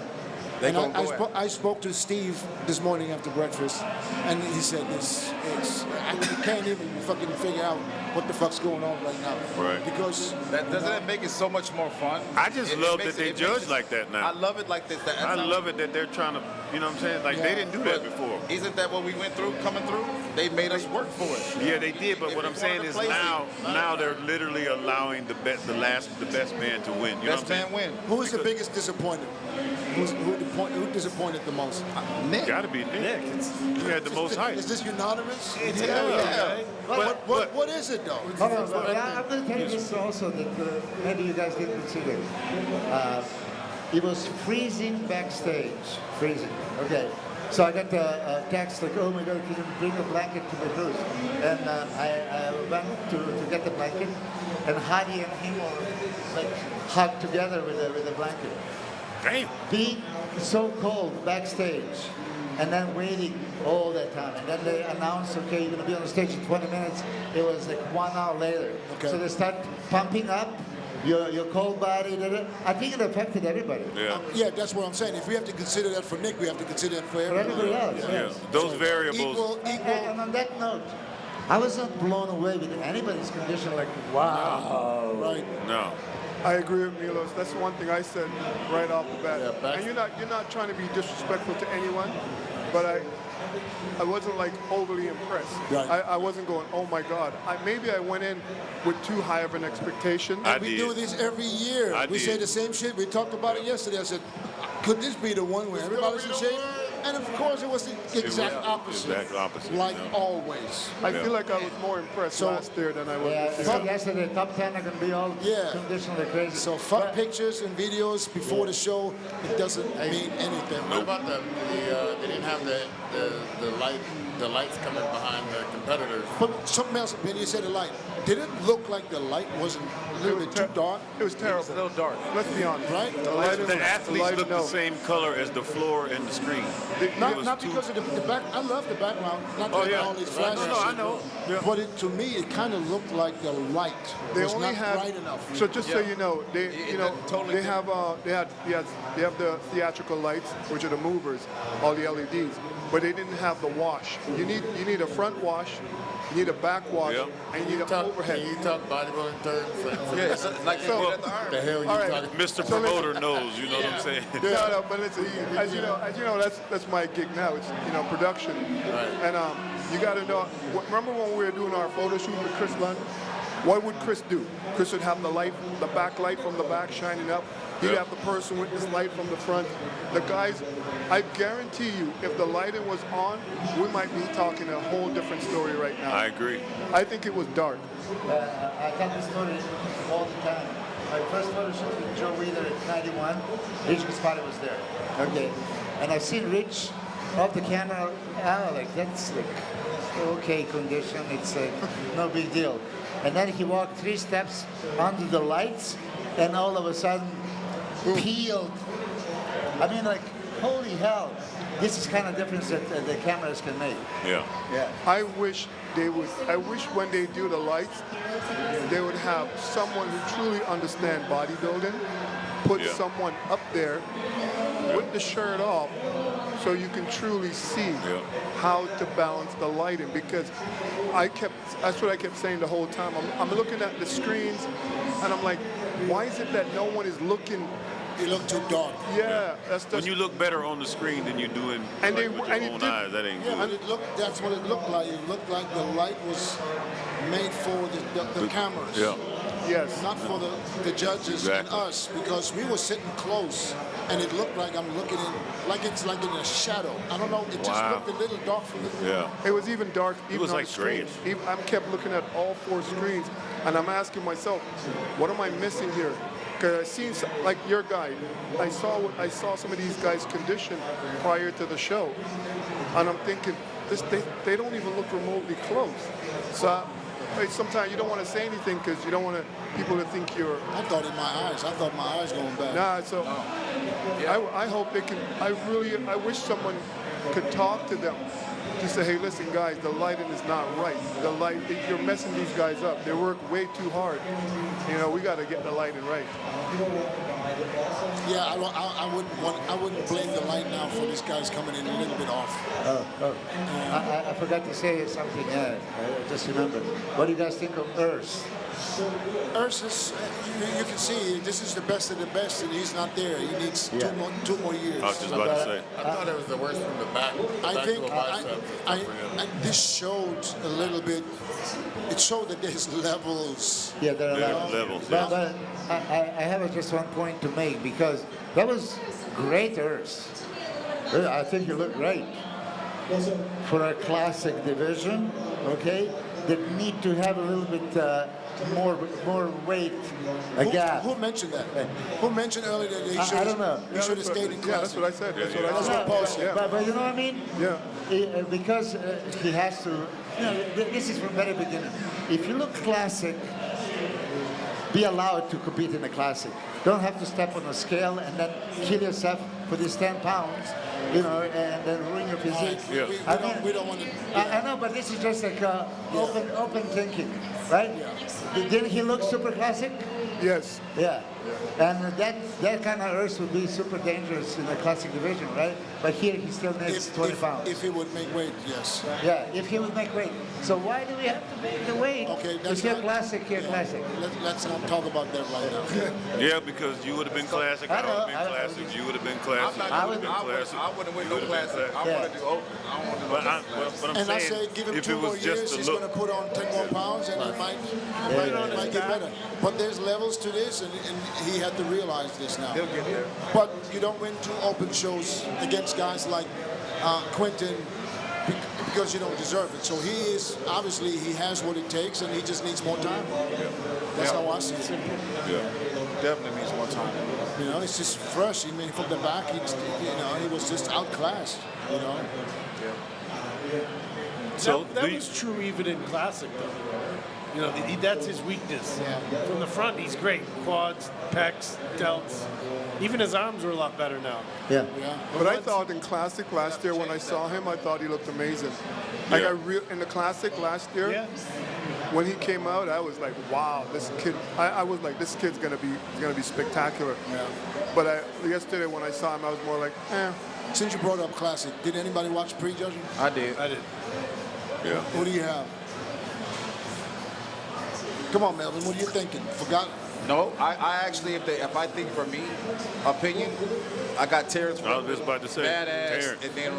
They And gonna go I spoke to Steve this morning after breakfast, and he said I can't even fucking figure out what the fuck's going on right now. Right. Because Doesn't that make it so much more fun? I just love that they makes judge it- like that now. I love it like this. I love it that they're trying to, you know what I'm saying? Like, they didn't do that before. Isn't that what we went through, coming through? They made us work for it. Yeah, they did, but If what we I'm saying wanted is to place now they're literally allowing the best man to win. You know Best what I'm man saying? win. who is the biggest disappointment? Who disappointed the most? Nick. Gotta be Nick. He had the most height. Is this unanimous? Yeah. What is it though? No, but I'm going to tell you this also that maybe you guys didn't consider. It was freezing backstage. Freezing. Okay. So I got a text like, oh my God, can you bring a blanket to Behrooz? And I went to get the blanket, and Hadi and him were like hugged together with a blanket. Damn. Being so cold backstage, and then waiting all that time. And then they announced, okay, you're going to be on the stage in 20 minutes. It was like 1 hour later. Okay. So they start pumping up your cold body. I think it affected everybody. Yeah. Yeah, that's what I'm saying. If we have to consider that for Nick, we have to consider that for For everybody else. Yeah. Yes. Those variables. Equal. And on that note, I was not blown away with anybody's condition. Like, wow. Right. No. I agree with Milos. That's one thing I said right off the bat. Yeah, back- And you're not trying to be disrespectful to anyone, but I wasn't like overly impressed. Right. I wasn't going, oh my God. Maybe I went in with too high of an expectation. I We did. do this every year. I We did. say the same shit. We talked about it yesterday. I said, could this be the one where everybody's in shape? And of course, it was the exact opposite. Exact opposite. Like Yeah. always. I feel like I was more impressed So- last year than I was Yeah, this so year. yesterday, top 10 are going to be all Yeah. conditionally crazy. So fuck But- pictures and videos before the show. It doesn't mean anything. What about they didn't have the lights coming behind the competitors. But something else, when you said the light, did it look like the light wasn't a little bit too dark? It was It's terrible. a little dark. Let's be honest. Right? The light The athletes light, look no. the same color as the floor and the screen. It Not was too- because of the back. I love the background. Not Oh, that yeah. all these flashes. No, I know. Yeah. But to me, it kind of looked like the light They was only not have. bright enough. So just so Yeah. you know, Totally they have the theatrical lights, which are the movers, all the LEDs, but they didn't have the wash. You need a front wash, you need a back wash, Yeah. and you need an overhead. Can you talk bodybuilding terms? Yeah, it's like they So- did at the Iron. The hell you All right. talking? Mr. Promoter knows, you know what I'm saying? No, but listen, as you know, that's my gig now. It's production, and you got to know. Remember when we were doing our photo shoot with Chris Lund? What would Chris do? Chris would have the back light from the back shining up. He'd Yeah. have the person with this light from the front. The guys, I guarantee you, if the lighting was on, we might be talking a whole different story right now. I agree. I think it was dark. I tell this story all the time. My first photo shoot with Joe Weider at 91, Rich Gaspari was there. Okay. And I seen Rich off the camera, like, that's like, okay condition, it's like, no big deal. And then he walked 3 steps under the lights, and all of a sudden, peeled. I mean, like, holy hell. This is kind of difference that the cameras can make. Yeah. Yeah. I wish when they do the lights, they would have someone who truly understands bodybuilding, put Yeah. someone up there with the shirt off so you can truly see Yeah. how to balance the lighting, because that's what I kept saying the whole time. I'm looking at the screens and I'm like, why is it that no one is looking? It looked too dark. Yeah, that's When you look better on the screen than you do in And they- with and your it own did- eyes, that ain't Yeah, good. but that's what it looked like. It looked like the light was made for the cameras. Yeah. Yes. not for the judges Exactly. and us, because we were sitting close, and it looked like I'm looking in, like it's like in a shadow. I don't know. It just Wow. looked a little dark from the. Yeah. It was even dark, even was on like the screen. grayish. I kept looking at all 4 screens, and I'm asking myself, what am I missing here? Because I seen like your guy, I saw some of these guys condition prior to the show, and I'm thinking, they don't even look remotely close. So sometimes you don't want to say anything because you don't want people to think you're. I thought in my eyes. I thought my eyes going bad. Nah, so I hope they can. I wish someone could talk to them. Just say, hey, listen, guys, the lighting is not right. You're messing these guys up. They work way too hard. You know, we got to get the lighting right. Yeah, I wouldn't blame the light now for these guys coming in a little bit off. I forgot to say something. I just remembered. What do you guys think of Urs? Urs is, you can see, this is the best of the best, and he's not there. He needs Yeah. two more years. I was just about to say. I thought it was the worst from the back. I back think to a bicep. this showed a little bit. It showed that there's levels. Yeah, there are Yeah, levels. levels, But I have just one point to make, because that was great Urs. I think you look great for a classic division. Okay, that need to have a little bit more weight, a gap. Who mentioned that? Who mentioned earlier that he I don't know. He should have stayed in Yeah, that's classic? what I said. That's what I That's said. what Paul said. But you know what I mean? Yeah. Because he has to, this is from very beginning. If you look classic, be allowed to compete in the classic. Don't have to step on a scale and then kill yourself for these 10 pounds, and then ruin your physique. Yeah. We don't want to. I know, but this is just like open thinking, right? Didn't he look super classic? Yes. Yeah. And that kind of Urs would be super dangerous in the classic division, right? But here he still needs 20 pounds. If he would make weight, yes. Yeah, if he would make weight. So why do we have to make the weight? Okay, that's if you're not- classic, you're classic. Let's not talk about that right now. Yeah, because you would have been classic. I would have been I know. classic. You would have been classic. I'm I not would have been classic. I wouldn't win You no would've been classic. I Yeah. want to do open. I don't want to do But I'm And I saying, say give him if 2 it more was years, just to he's look, going to put on 10 more pounds, and he might get better. But there's levels to this, and he had to realize this now. He'll get there. But you don't win 2 open shows against guys like Quentin because you don't deserve it. So obviously he has what it takes, and he just needs more time. That's how I see it. yeah. Definitely needs more time. It's just fresh. I mean, from the back, he was just outclassed. So that do you- was true even in classic, though. That's his weakness. From the front, he's great. Quads, pecs, delts. Even his arms are a lot better now. Yeah. But I thought in Classic last year when I saw him, I thought he looked amazing. Like in the Classic last year, Yeah. when he came out, I was like, wow, this kid. I was like, this kid's gonna be spectacular. Yeah. But yesterday when I saw him, I was more like, eh. Since you brought up classic, did anybody watch prejudging? I did. I did. yeah. Who do you have? Come on, Melvin. What are you thinking? Forgot. No, I actually, if I think for me, opinion, I got Terrence I was just about to say, badass, Terrence. and then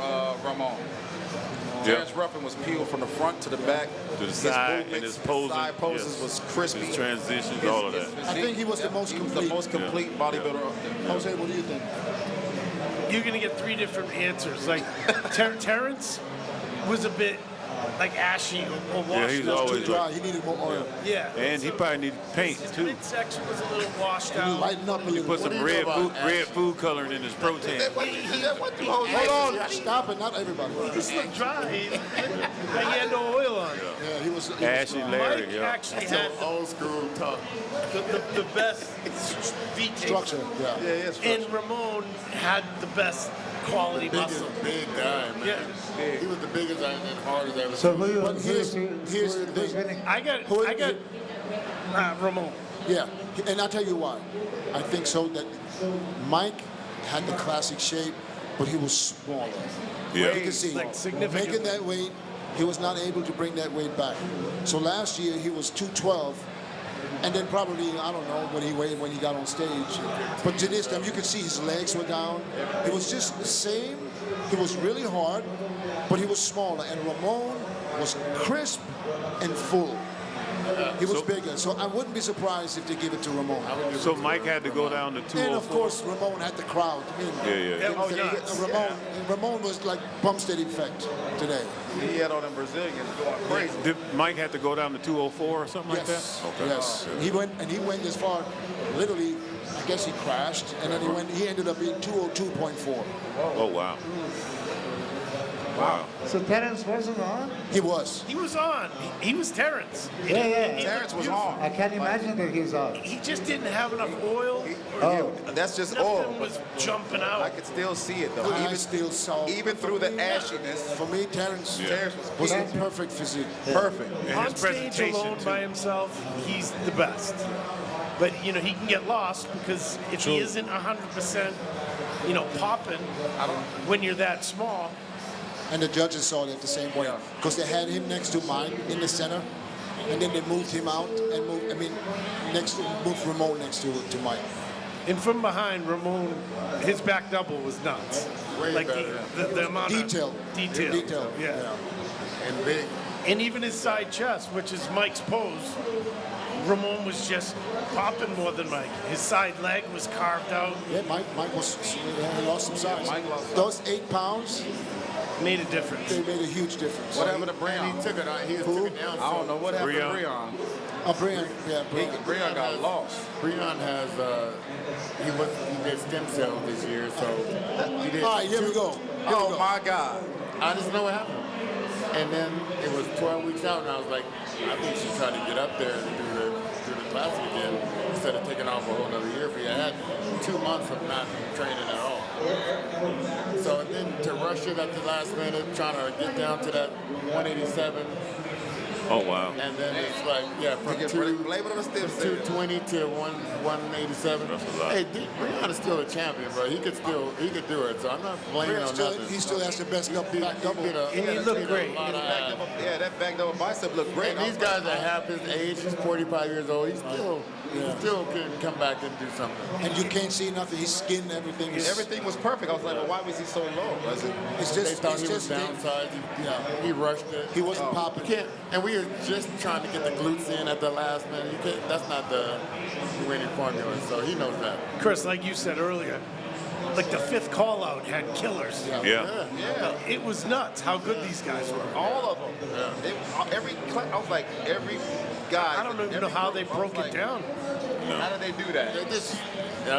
Ramon. Yeah. Terrence Ruffin was peeled from the front to the back. To the His side, movements, and his posing, side poses yes. was crispy. His transitions, His- all of his that. physique, I think he was the most He was the complete. most complete bodybuilder up there. Jose, what do you think? You're going to get 3 different answers. Like, Terrence was a bit, like, ashy or washed Yeah, he's out. always Too dry. He needed more oil. Yeah. And he probably needed paint His too. midsection was a little washed out. Lighten up a He little. put What some do you know about red food coloring in his protein. Hold on. Stop it. Not everybody. He just looked dry. Like he had no oil on. Yeah, he was Ashy dry. Larry, Mike yeah. actually had Old school talk. the best detail. Structure. Yeah. And Ramon had the best quality Biggest muscle. big guy, man. Yeah. He was the biggest and hardest I ever So seen. who you, But here's who's the thing. winning? I got Ramon. Yeah, and I'll tell you why. I think so that Mike had the classic shape, but he was smaller. Yeah. You can see, Like, significantly. making that weight, he was not able to bring that weight back. So last year he was 212, and then probably, I don't know what he weighed when he got on stage. But to this time, you could see his legs were down. It was just the same. He was really hard, but he was smaller. And Ramon was crisp and full. He was bigger. So I wouldn't be surprised if they give it to Ramon. So Mike had to go down to 204. And of course, Ramon had the crowd. I mean, Ramon was like Bumstead effect today. He had all them Brazilians going crazy. Did Mike have to go down to 204 or something like that? Yes. Okay. Yes. He went as far. Literally, I guess he crashed, and then he ended up being 202.4. Oh wow. Wow. So Terence wasn't on? He was. He was on. He was Terrence. Yeah. Terrence was on. I can't imagine that he's on. He just didn't have enough oil. That's just Nothing oil. was jumping out. I could still see it though. I still saw. Even through the ashiness. For me, Terrence was was a perfect physique. perfect. And On his stage presentation alone too. by himself, he's the best. But he can get lost because if he isn't 100%, popping when you're that small. And the judges saw it the same way because they had him next to Mike in the center, and then they moved him out and moved Ramon next to Mike. And from behind, Ramon, his back double was nuts. Way Like better. the amount Detail. of detail. Detail. Yeah. And big. And even his side chest, which is Mike's pose, Ramon was just popping more than Mike. His side leg was carved out. Yeah, Mike was he lost some size. Mike lost Those 8 pounds, Made a difference. they made a huge difference. What happened to And Breon? he took it down. I don't know what happened to Breon. Breon. Brian, yeah, Brian. Breon got lost. Breon has he did stem cells this year, so he did. All right, here we go. Oh my God. I just know what happened. And then it was 12 weeks out, and I was like, I think she tried to get up there and do the classic again instead of taking off a whole other year. But I had 2 months of not training at all. So then to rush it at the last minute, trying to get down to that 187, Oh wow. and then it's like, from Blame it on the stiff set. 220 to 187. That's a lot. Hey, Breon is still a champion, bro. He could do it. So I'm not blaming on nothing. He still has the best back double. And he looked great. That back double bicep looked great. And these guys are half his age. He's 45 years old. He still can come back and do something. And you can't see nothing. His skin, everything is. Everything was perfect. I was like, well, why was he so low? Was it? It's They just. thought It's he was just. downsized. He rushed it. He wasn't popping. You can't. And we were just trying to get the glutes in at the last minute. You can't. That's not the winning formula. So he knows that. Chris, like you said earlier, like the fifth call out had killers. Yeah. Yeah. It was nuts how good these guys were. All of them. I was like, every guy. I don't even know how they broke it down. How did they do that? I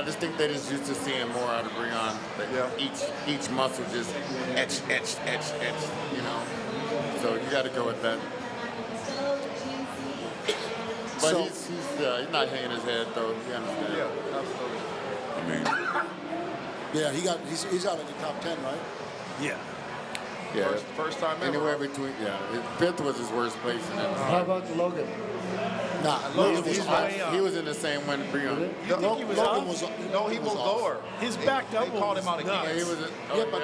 just think they just used to seeing more out of Breon. Each muscle just etch. So you got to go with that. But So- he's not hanging his head though. You understand? I mean, He's out of the top 10, right? Yeah. Yeah. First time ever. Anywhere between. His fifth was his worst place. How about Logan? Nah, He was in the same one Breon. You think he was Logan off? was. No, he was lower. His back double They called him out was again. nuts. He was. Yeah, but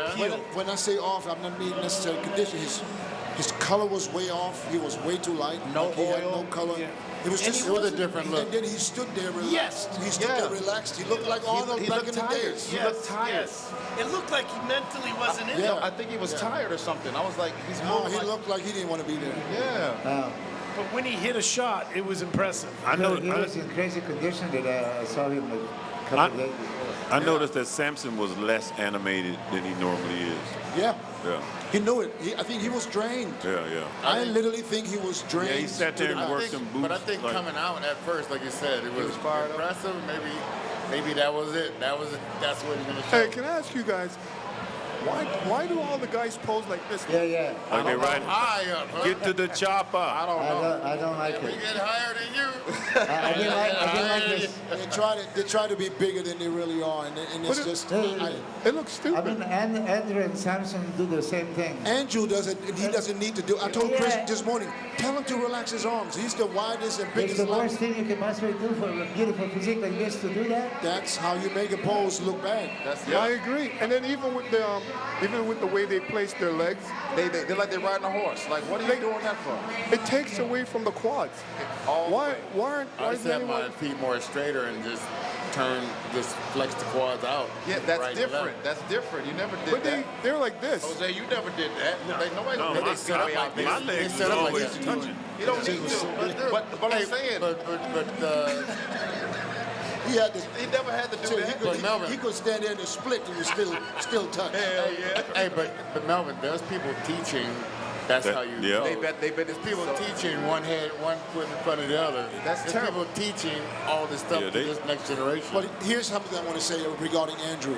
when I say off, I'm not meaning necessarily condition. His color was way off. He was way too light. No He had oil. no color. Yeah. It was And just he It was a different look. And then he stood there relaxed. Yes. He stood there relaxed. He looked like Arnold he back looked in the tired. days. He looked tired. Yes. It looked like he mentally wasn't in Yeah. it. I think he was tired or something. I was like, he's No, more he like, looked like he didn't want to be there. yeah. But when he hit a shot, it was impressive. I know. He was in crazy condition that I saw him a couple of days before. I noticed that Samson was less animated than he normally is. Yeah. Yeah. He knew it. I think he was drained. Yeah. I literally think he was drained. Yeah, he sat there to the and max. worked some boots. But I think like- coming out at first, like you said, it was impressive. Maybe that was it. That's what he's gonna show. Hey, can I ask you guys, why do all the guys pose like this? Yeah. Like they riding. High up, huh? Get to the chopper. I don't know. I don't like We it. get higher than you. I didn't like this. They try to be bigger than they really are, and it's But it- just. It looks I stupid. mean, Andrew and Samson do the same thing. Andrew doesn't. He doesn't need to do. I told Chris Yeah. this morning. Tell him to relax his arms. He's the widest and It's biggest. the leg. worst thing you can possibly do for a beautiful physique like this to do that. That's how you make a pose look bad. I agree. And then even with the way they place their legs, They're like they're riding a horse. Like, what are you doing that for? it takes away from the quads. Why I is set my anyone? feet more straighter and just just flex the quads out. Yeah, that's right and different. left. That's different. You never did But that. they're like this. Jose, you never did that. Nobody No, did my, that set up like this. my legs set was up like always this. touching. You don't need to. But I'm saying, He had to. he never had to do So that. Melvin. he could stand there in the split and was still touch. Hell yeah. Hey, but Melvin, there's people teaching. That's how you. Yeah. They bet There's people teaching one foot in front of the other. That's There's terrible. people teaching all this stuff Yeah, to they- this next generation. But here's something I want to say regarding Andrew,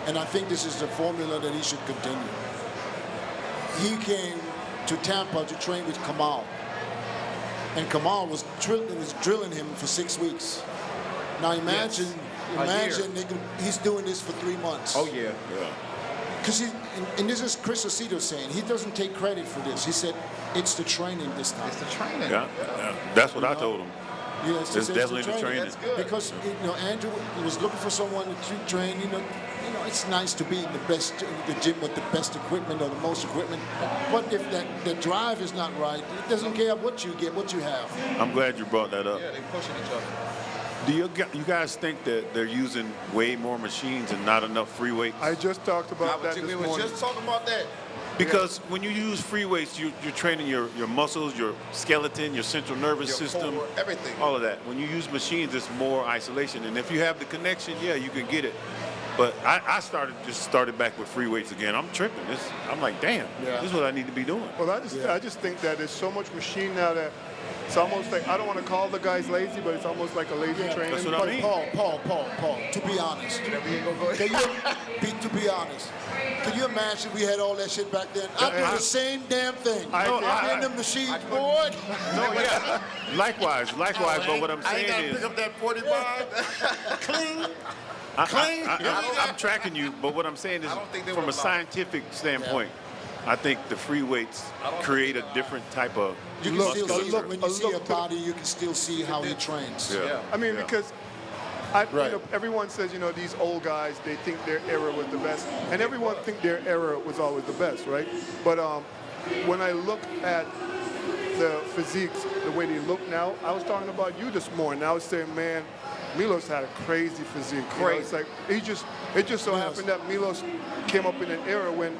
and I think this is the formula that he should continue. He came to Tampa to train with Kamal, and Kamal was drilling him for 6 weeks. Now imagine, he's doing this for 3 months. Oh yeah. Because and this is Chris Aceto saying, he doesn't take credit for this. He said, it's the training this time. It's the training. Yeah, that's what I told him. Yes, It's definitely the training. That's good. Because Andrew was looking for someone to train. It's nice to be in the gym with the best equipment or the most equipment. But if the drive is not right, it doesn't care what you get, what you have. I'm glad you brought that up. Yeah, they pushing each other. Do you guys think that they're using way more machines and not enough free weights? I just talked about that We this were morning. just talking about that. Because when you use free weights, you're training your muscles, your skeleton, your central nervous Your system, core, everything. all of that. When you use machines, it's more isolation. And if you have the connection, yeah, you can get it. But I started back with free weights again. I'm tripping. I'm like, damn, Yeah. this is what I need to be doing. Well, I just think that there's so much machine now that it's almost like, I don't want to call the guys lazy, but it's almost like a lazy training. that's what I mean. Paul, to be honest, to be honest, can you imagine we had all that shit back then? I did the same damn thing. I'm in the machines, boy. No, yeah. Likewise. But what I'm I ain't saying got to is, pick up that 45. Clean. I'm tracking you. But what I'm saying is, I don't think they from were a about- scientific standpoint, I think the free weights create a different type of You can still muscle. see, when you see a look to- body, you can still see how he trains. Yeah. I mean, Yeah. because everyone says, these old guys, they think their era was the best. And everyone think their era was always the best, right? But when I look at the physiques, the way they look now, I was talking about you this morning. I was saying, man, Milos had a crazy physique. It's like, it just so happened that Milos came up in an era when,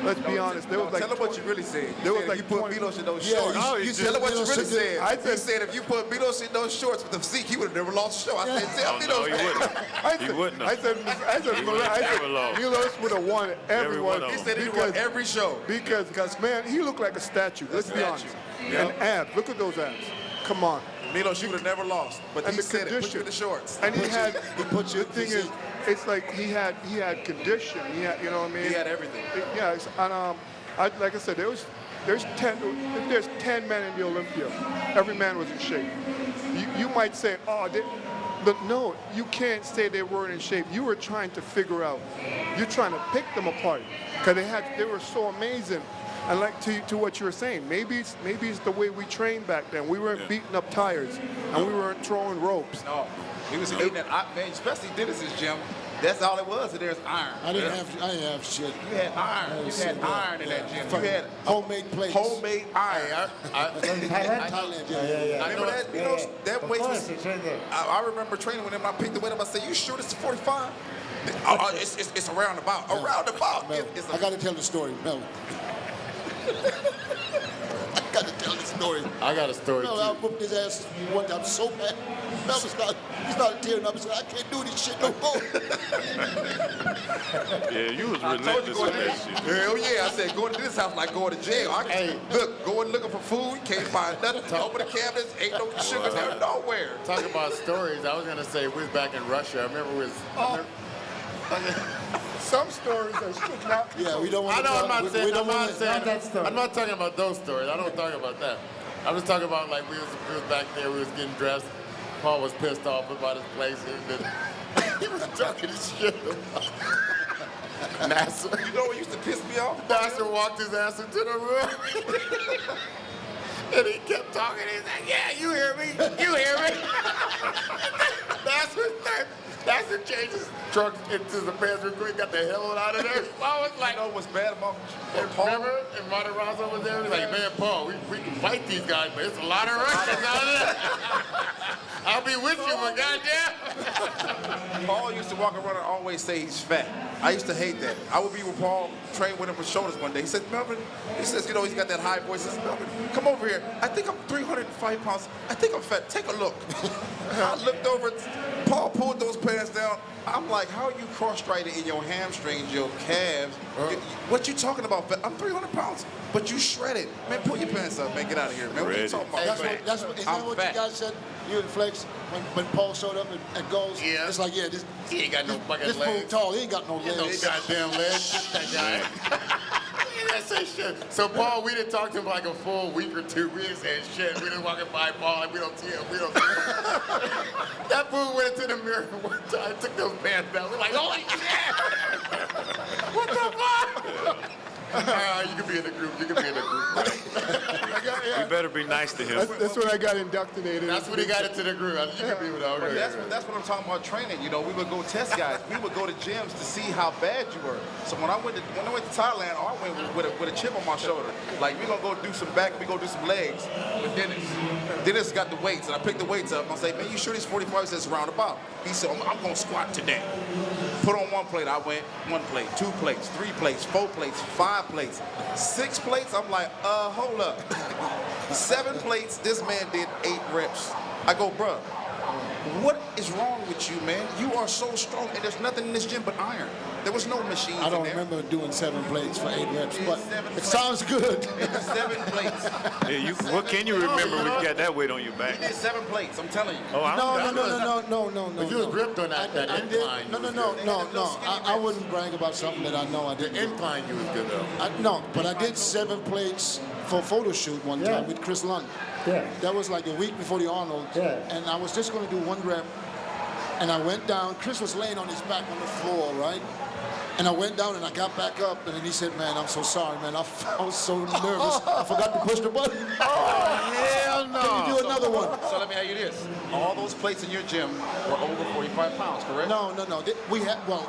let's be honest, there was like... Tell them what you really said. There was Said like if you put 20 Milos in those Yeah, shorts. you Tell them what you Milos really said- said. You said if you put Milos in those shorts with the physique, he would have never lost a show. I said, tell Oh, Milos. no, he wouldn't. He wouldn't I have. said, never lost. Milos would have won every one. one of He them. said he won every show. Because man, he looked like a statue. Let's be honest. Yeah. And abs. Look at those abs. Come on. Milos, you would have never lost. But And he the said it. Put condition. you in the shorts. And he had. puts you- The thing is, it's like he had condition. He had, you know what I mean? He had everything. Yeah. And like I said, there's 10. If there's 10 men in the Olympia, every man was in shape. You might say, but no, you can't say they weren't in shape. You were trying to figure out. You're trying to pick them apart because they were so amazing. And like to what you were saying, maybe it's the way we trained back then. We weren't beating up tires, and we weren't throwing ropes. No. He was eating that, man, especially Dennis's gym. That's all it was. There's iron. I didn't have shit. You had iron. You had iron in that gym. You had Homemade plates. homemade iron. Thailand? Thailand, yeah. Remember that? That Of weight course, was. it's right there. I remember training with him. I picked the weight up. I said, "You sure this is 45?" It's a roundabout. A roundabout. Mel, I got to tell the story, Melvin. I got to tell the story. I got a story Mel, I too. whooped his ass one time so bad. Melvin started tearing up and said, I can't do this shit no more. Yeah, you was I told relentless you with going that to shit. Hell yeah. I said, going to this house like going to jail. Look, going looking for food, can't find nothing. Open the cabinets, ain't no sugar there nowhere. Talk about stories. I was gonna say we was back in Russia. I remember we was. Some stories I should not. Yeah, we don't want I to know. I'm talk. not saying. I'm not saying. Not that story. I'm not talking about those stories. I don't talk about that. I'm just talking about like we was back there. We was getting dressed. Paul was pissed off about his place. He was talking shit. Nasser. You know what used to piss me off? Nasser walked his ass into the room. And he kept talking. He's like, yeah, you hear me? You hear me? Nasser changed his truck into the pants real quick, got the hell out of there. I was like, You know what's bad about and remember, and Matarazzo was there. He was like, man, Paul, we can fight these guys, but it's a lot of Russians out there. I'll be with you, but goddamn. Paul used to walk around and always say he's fat. I used to hate that. I would be with Paul, train with him for shoulders one day. He says, Melvin, he says, you know, he's got that high voice. He says, Melvin, come over here. I think I'm 305 pounds. I think I'm fat. Take a look. I looked over. Paul pulled those pants down. I'm like, how are you cross-striated in your hamstrings, your calves? What you talking about? I'm 300 pounds, but you shredded. Man, pull your pants up, man. Get out of here, man. What are you talking about? Is that what you guys said? You and Flex, when Paul showed up at goals, Yeah. it's like, yeah, this He ain't got no fucking this fool legs. tall, he ain't got no No legs. goddamn legs. That guy. He didn't say shit. So Paul, we didn't talk to him for like a full week or two. We didn't say shit. We didn't walking by Paul like we don't see him. We don't see him. That fool went into the mirror one time, took those pants down. We're like, holy shit! What the fuck? You can be in the group. You can be in the group. You better be nice to him. That's when I got indoctrinated. That's when he got into the group. You can be with all But that's what I'm talking about training. You know, we would go test guys. We would go to gyms to see how bad you were. So when I went to Thailand, I went with a chip on my shoulder. Like, we're gonna go do some back, we go do some legs with Dennis. Dennis got the weights, and I picked the weights up. I say, man, you sure these 45 says roundabout? He said, I'm gonna squat today. Put on one plate. I went 1 plate, 2 plates, 3 plates, 4 plates, 5 plates, 6 plates. I'm like, hold up. 7 plates. This man did 8 reps. I go, bruh, what is wrong with you, man? You are so strong, and there's nothing in this gym but iron. There was no machines I don't in there. remember doing 7 plates for 8 reps, but 7 it plates. sounds good. He did 7 plates. Yeah, what can you remember when you got that weight on your He back? did 7 plates. I'm telling you. Oh, No. But you was ripped on that I did. incline. No. I wouldn't brag about something that I know I The didn't do. incline, you was good though. No, but I did 7 plates for a photo shoot one time with Chris Lund. Yeah. That was like a week before the Arnold. Yeah. And I was just going to do 1 rep. And I went down. Chris was laying on his back on the floor, right? And I went down and I got back up. And then he said, man, I'm so sorry, man. I was so nervous. I forgot to push the button. Hell no. Can you do another one? So let me ask you this. All those plates in your gym were over 45 pounds, correct? No.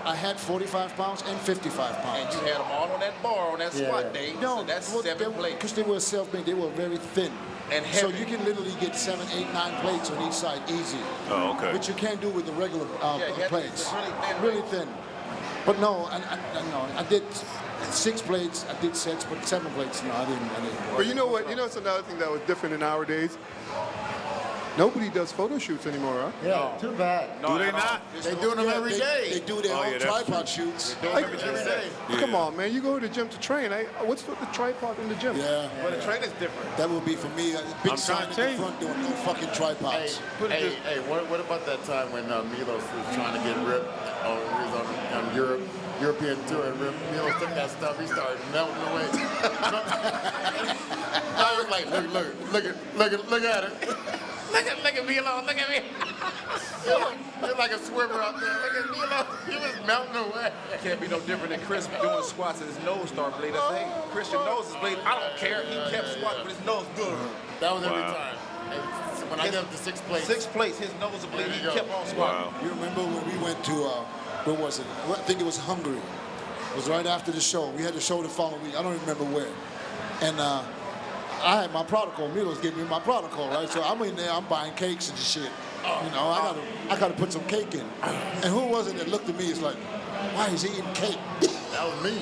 I had 45 pounds and 55 And pounds. you had them all on that bar on that squat yeah. day. No, So that's 7 plates. because they were self-made. They were very thin. And so heavy. you can literally get 7, 8, 9 plates on each side easy. Oh, okay. Which you can't do with the regular Yeah, plates. it's really thin. Really thin. But no, I did 6 plates. I did 6, but 7 plates. No, I didn't. But you know what? You know, it's another thing that was different in our days. Nobody does photo shoots anymore, huh? Yeah, too bad. Do they not? They doing them every day. They do their Oh, own yeah, that's tripod shoots. Every day. Come on, man. You go to the gym to train. What's with the tripod in the gym? Yeah, Well, the training's different. that would be for me. A big I'm sign trying at to the tell you. front doing no fucking tripods. Hey, what about that time when Milos was trying to get ripped? Oh, he was on European tour, and Milos took that stuff. He started melting away. I was like, look at it. Look at Milos. Look at me. You're like a swimmer out there. Look at Milos. He was melting away. Can't be no different than Chris doing squats and his nose started bleeding. I say, Christian nose is bleeding. I don't care. He kept squatting with his nose bleeding. That was every Wow. time. And when I got up to 6 plates. 6 plates, his nose was bleeding. He kept on squatting. Wow. You remember when we went to, where was it? I think it was Hungary. It was right after the show. We had the show the following week. I don't even remember where. And I had my protocol. Milos gave me my protocol, right? So I'm in there, I'm buying cakes and shit. You know, I gotta put some cake in. And who was it that looked at me? It's like, why is he eating cake? That was me.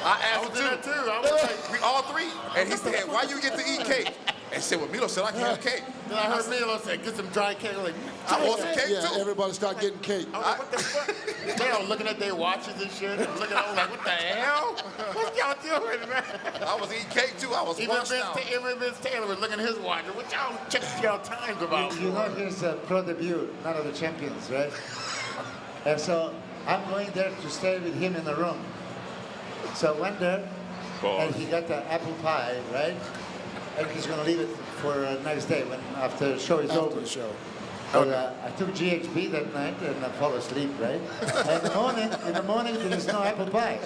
I asked was him in there too. I was like, We all 3. And he said, why you get to eat cake? And said, well, Milos said I can have cake. then I heard Milos say, get some dry cake. I'm like, I want some cake Yeah, too. everybody started getting cake. I was like, what the fuck? They all looking at their watches and shit. I'm looking at them like, what the hell? What y'all doing, man? I was eating cake too. I was Even washed out. Vince Taylor was looking at his watch. What y'all check y'all times about? You know he's a pro debut, none of the champions, right? And so I'm going there to stay with him in the room. So I went there, and he got the apple pie, right? And he's going to leave it for next day when after the show is After over. the show. But I took GHB that night and I fell asleep, right? And in the morning there is no apple pie.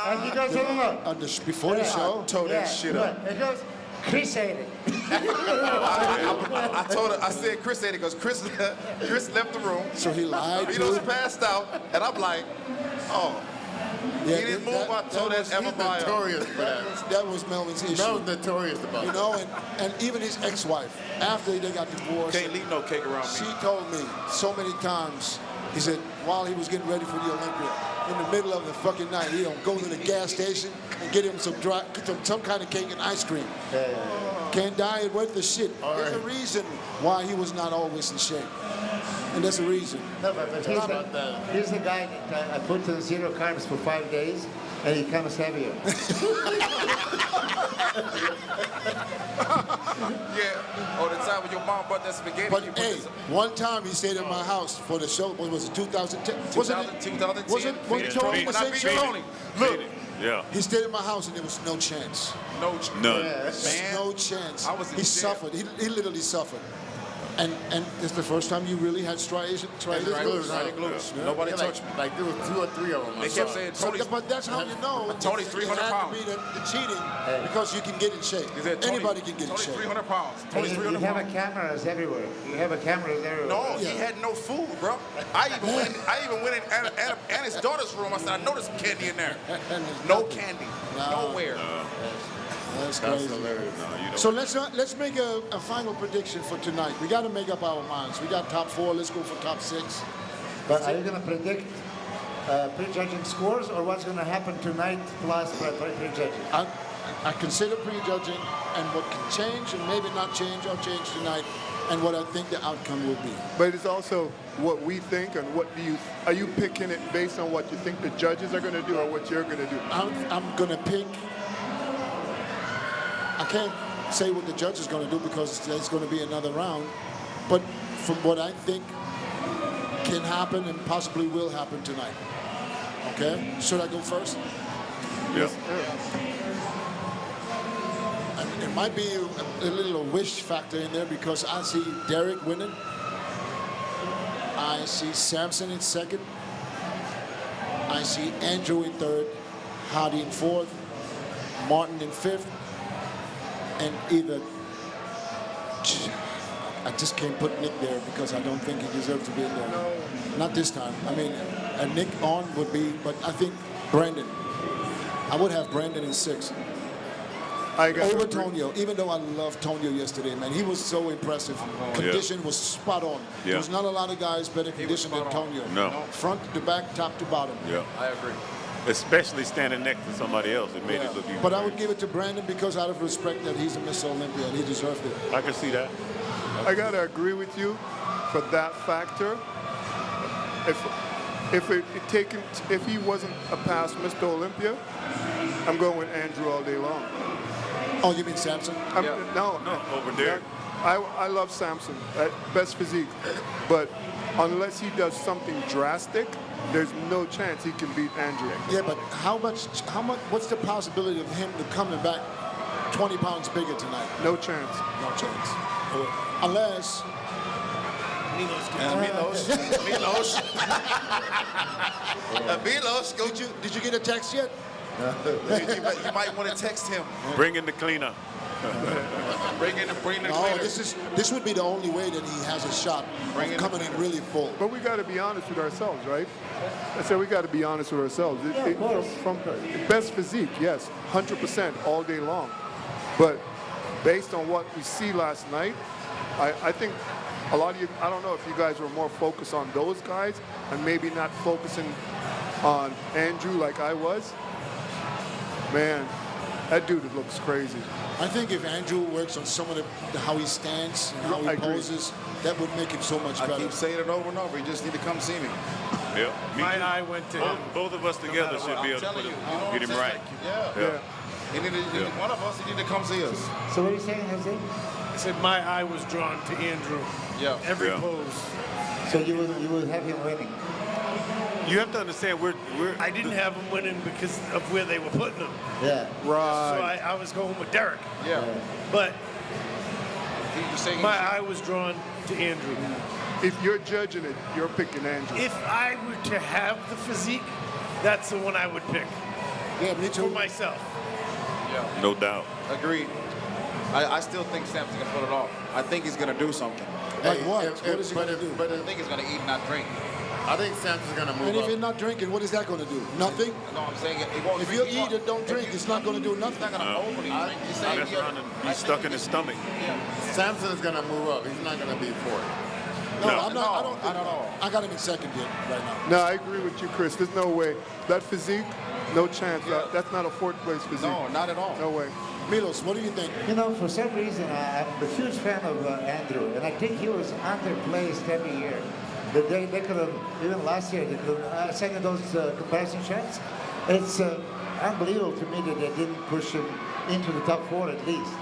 And he goes, no. Before the show? Told that shit up. He goes, Chris ate it. I told her, I said Chris ate it because Chris left the room. So he lied to Milos you? passed out, and I'm like, oh, Yeah, He didn't move by toe that's ever He's by him. notorious for that. that was Melvin's issue. That was notorious about You it. know, and even his ex-wife, after they got divorced, Can't leave no cake around she me. told me so many times, he said, while he was getting ready for the Olympia, in the middle of the fucking night, he don't go to the gas station and get him some kind of cake and ice cream. Can't diet worth the shit. There's a reason why he was not always in shape. And that's the reason. No, but here's the guy that I put to 0 carbs for 5 days, and he comes heavier. Yeah. Oh, the time when your mom brought that spaghetti. But you put hey, this- one time he stayed at my house for the show. What was it, 2010? Was it 2010. Was it when Yeah. Tony was When I in beat shape? Tony. Look, Yeah. he stayed at my house and there was no chance. No. None. Man. No chance. I was in He jail. suffered. He literally suffered. And it's the first time you really had striations. Right, glutes. Nobody Yeah, touched me. like there was 2 or 3 of them. I They kept saw. saying So, Tony's. but that's how you know. Tony's it 300 had to pounds. be the cheating because you can get in shape. He said, Tony- Anybody can get in Tony's shape. 300 pounds. And Tony's you 300 have pounds. cameras everywhere. You have cameras everywhere. No, he Yeah. had no food, bro. I even went in Anna's daughter's room. I said, I know there's some candy in there. No candy. Nowhere. That's That's crazy. hilarious. So let's make a final prediction for tonight. We got to make up our minds. We got top 4. Let's go for top 6. But are you going to predict prejudging scores, or what's going to happen tonight plus prejudging? I consider prejudging and what can change and maybe not change or change tonight, and what I think the outcome will be. But it's also what we think and what are you picking it based on what you think the judges are going to do or what you're going to do? I'm gonna pick. I can't say what the judge is gonna do because there's gonna be another round, but from what I think can happen and possibly will happen tonight. Okay, should I go first? Yeah. It might be a little wish factor in there because I see Derek winning. I see Samson in second. I see Andrew in third, Hardy in fourth, Martin in fifth, and either I just can't put Nick there because I don't think he deserves to be in there. No. Not this time. I mean, Nick on would be, but I think Brandon. I would have Brandon in sixth. Over Tonio, even though I loved Tonio yesterday, man. He was so impressive. Condition was spot on. Yeah. There's not a lot of guys better conditioned than Tonio. No. Front to back, top to bottom. Yeah. I agree. Especially standing next to somebody else, it made it look even But I better. would give it to Brandon because out of respect that he's a Mr. Olympia and he deserved it. I can see that. I gotta agree with you for that factor. If he wasn't a past Mr. Olympia, I'm going with Andrew all day long. Oh, you mean Samson? No, Over there. I love Samson, best physique, but unless he does something drastic, there's no chance he can beat Andrew. Yeah, but how much, what's the possibility of him coming back 20 pounds bigger tonight? No chance. No chance. Unless, Milos. Milos, go. did you get a text yet? You might want to text him. Bring in the cleaner. Bring in the No, cleaner. this would be the only way that he has a shot of coming in really full. But we got to be honest with ourselves, right? I said we got to be honest with ourselves. From best physique, yes, 100% all day long. But based on what we see last night, I think a lot of you, I don't know if you guys were more focused on those guys and maybe not focusing on Andrew like I was. Man, that dude looks crazy. I think if Andrew works on some of how he stands and how I he agree. poses, that would make him so much I better. keep saying it over and over. You just need to come see me. Yeah. Me My too. eye went to him. Both of us together should be able to telling put you, him, you know what get I'm him saying? right. Yeah. Yeah. You need to, one of us, you need to come see us. So what are you saying, Jose? I said my eye was drawn to Andrew. Yeah. Every Yeah. pose. So you will have him winning. You have to understand, we're I didn't have him winning because of where they were putting him. Yeah. So Right. I was going with Derek. Yeah. But You're saying my eye was drawn to Andrew. If you're judging it, you're picking Andrew. If I were to have the physique, that's the one I would pick Yeah, me for too. myself. no doubt. Agreed. I still think Samson can pull it off. I think he's going to do something. Like what? What is he but going to do? But I think he's going to eat and not drink. I think Samson's going to move And if up. you're not drinking, what is that going to do? Nothing? No, I'm saying it won't. If you eat and don't drink, it's not going to do It's nothing. not gonna overly drink. He's saying Mess around and be stuck in his stomach. Samson is going to move up. He's not going to be fourth. No, No. I'm not. I don't think Not at all. I got him in second yet right now. No, I agree with you, Chris. There's no way. That physique, no chance. That's not a fourth place physique. No, not at all. No way. Milos, what do you think? You know, for some reason, I'm a huge fan of Andrew, and I think he was underplaced every year. But they could have, even last year, they could have second those comparison shots. It's unbelievable to me that they didn't push him into the top 4 at least.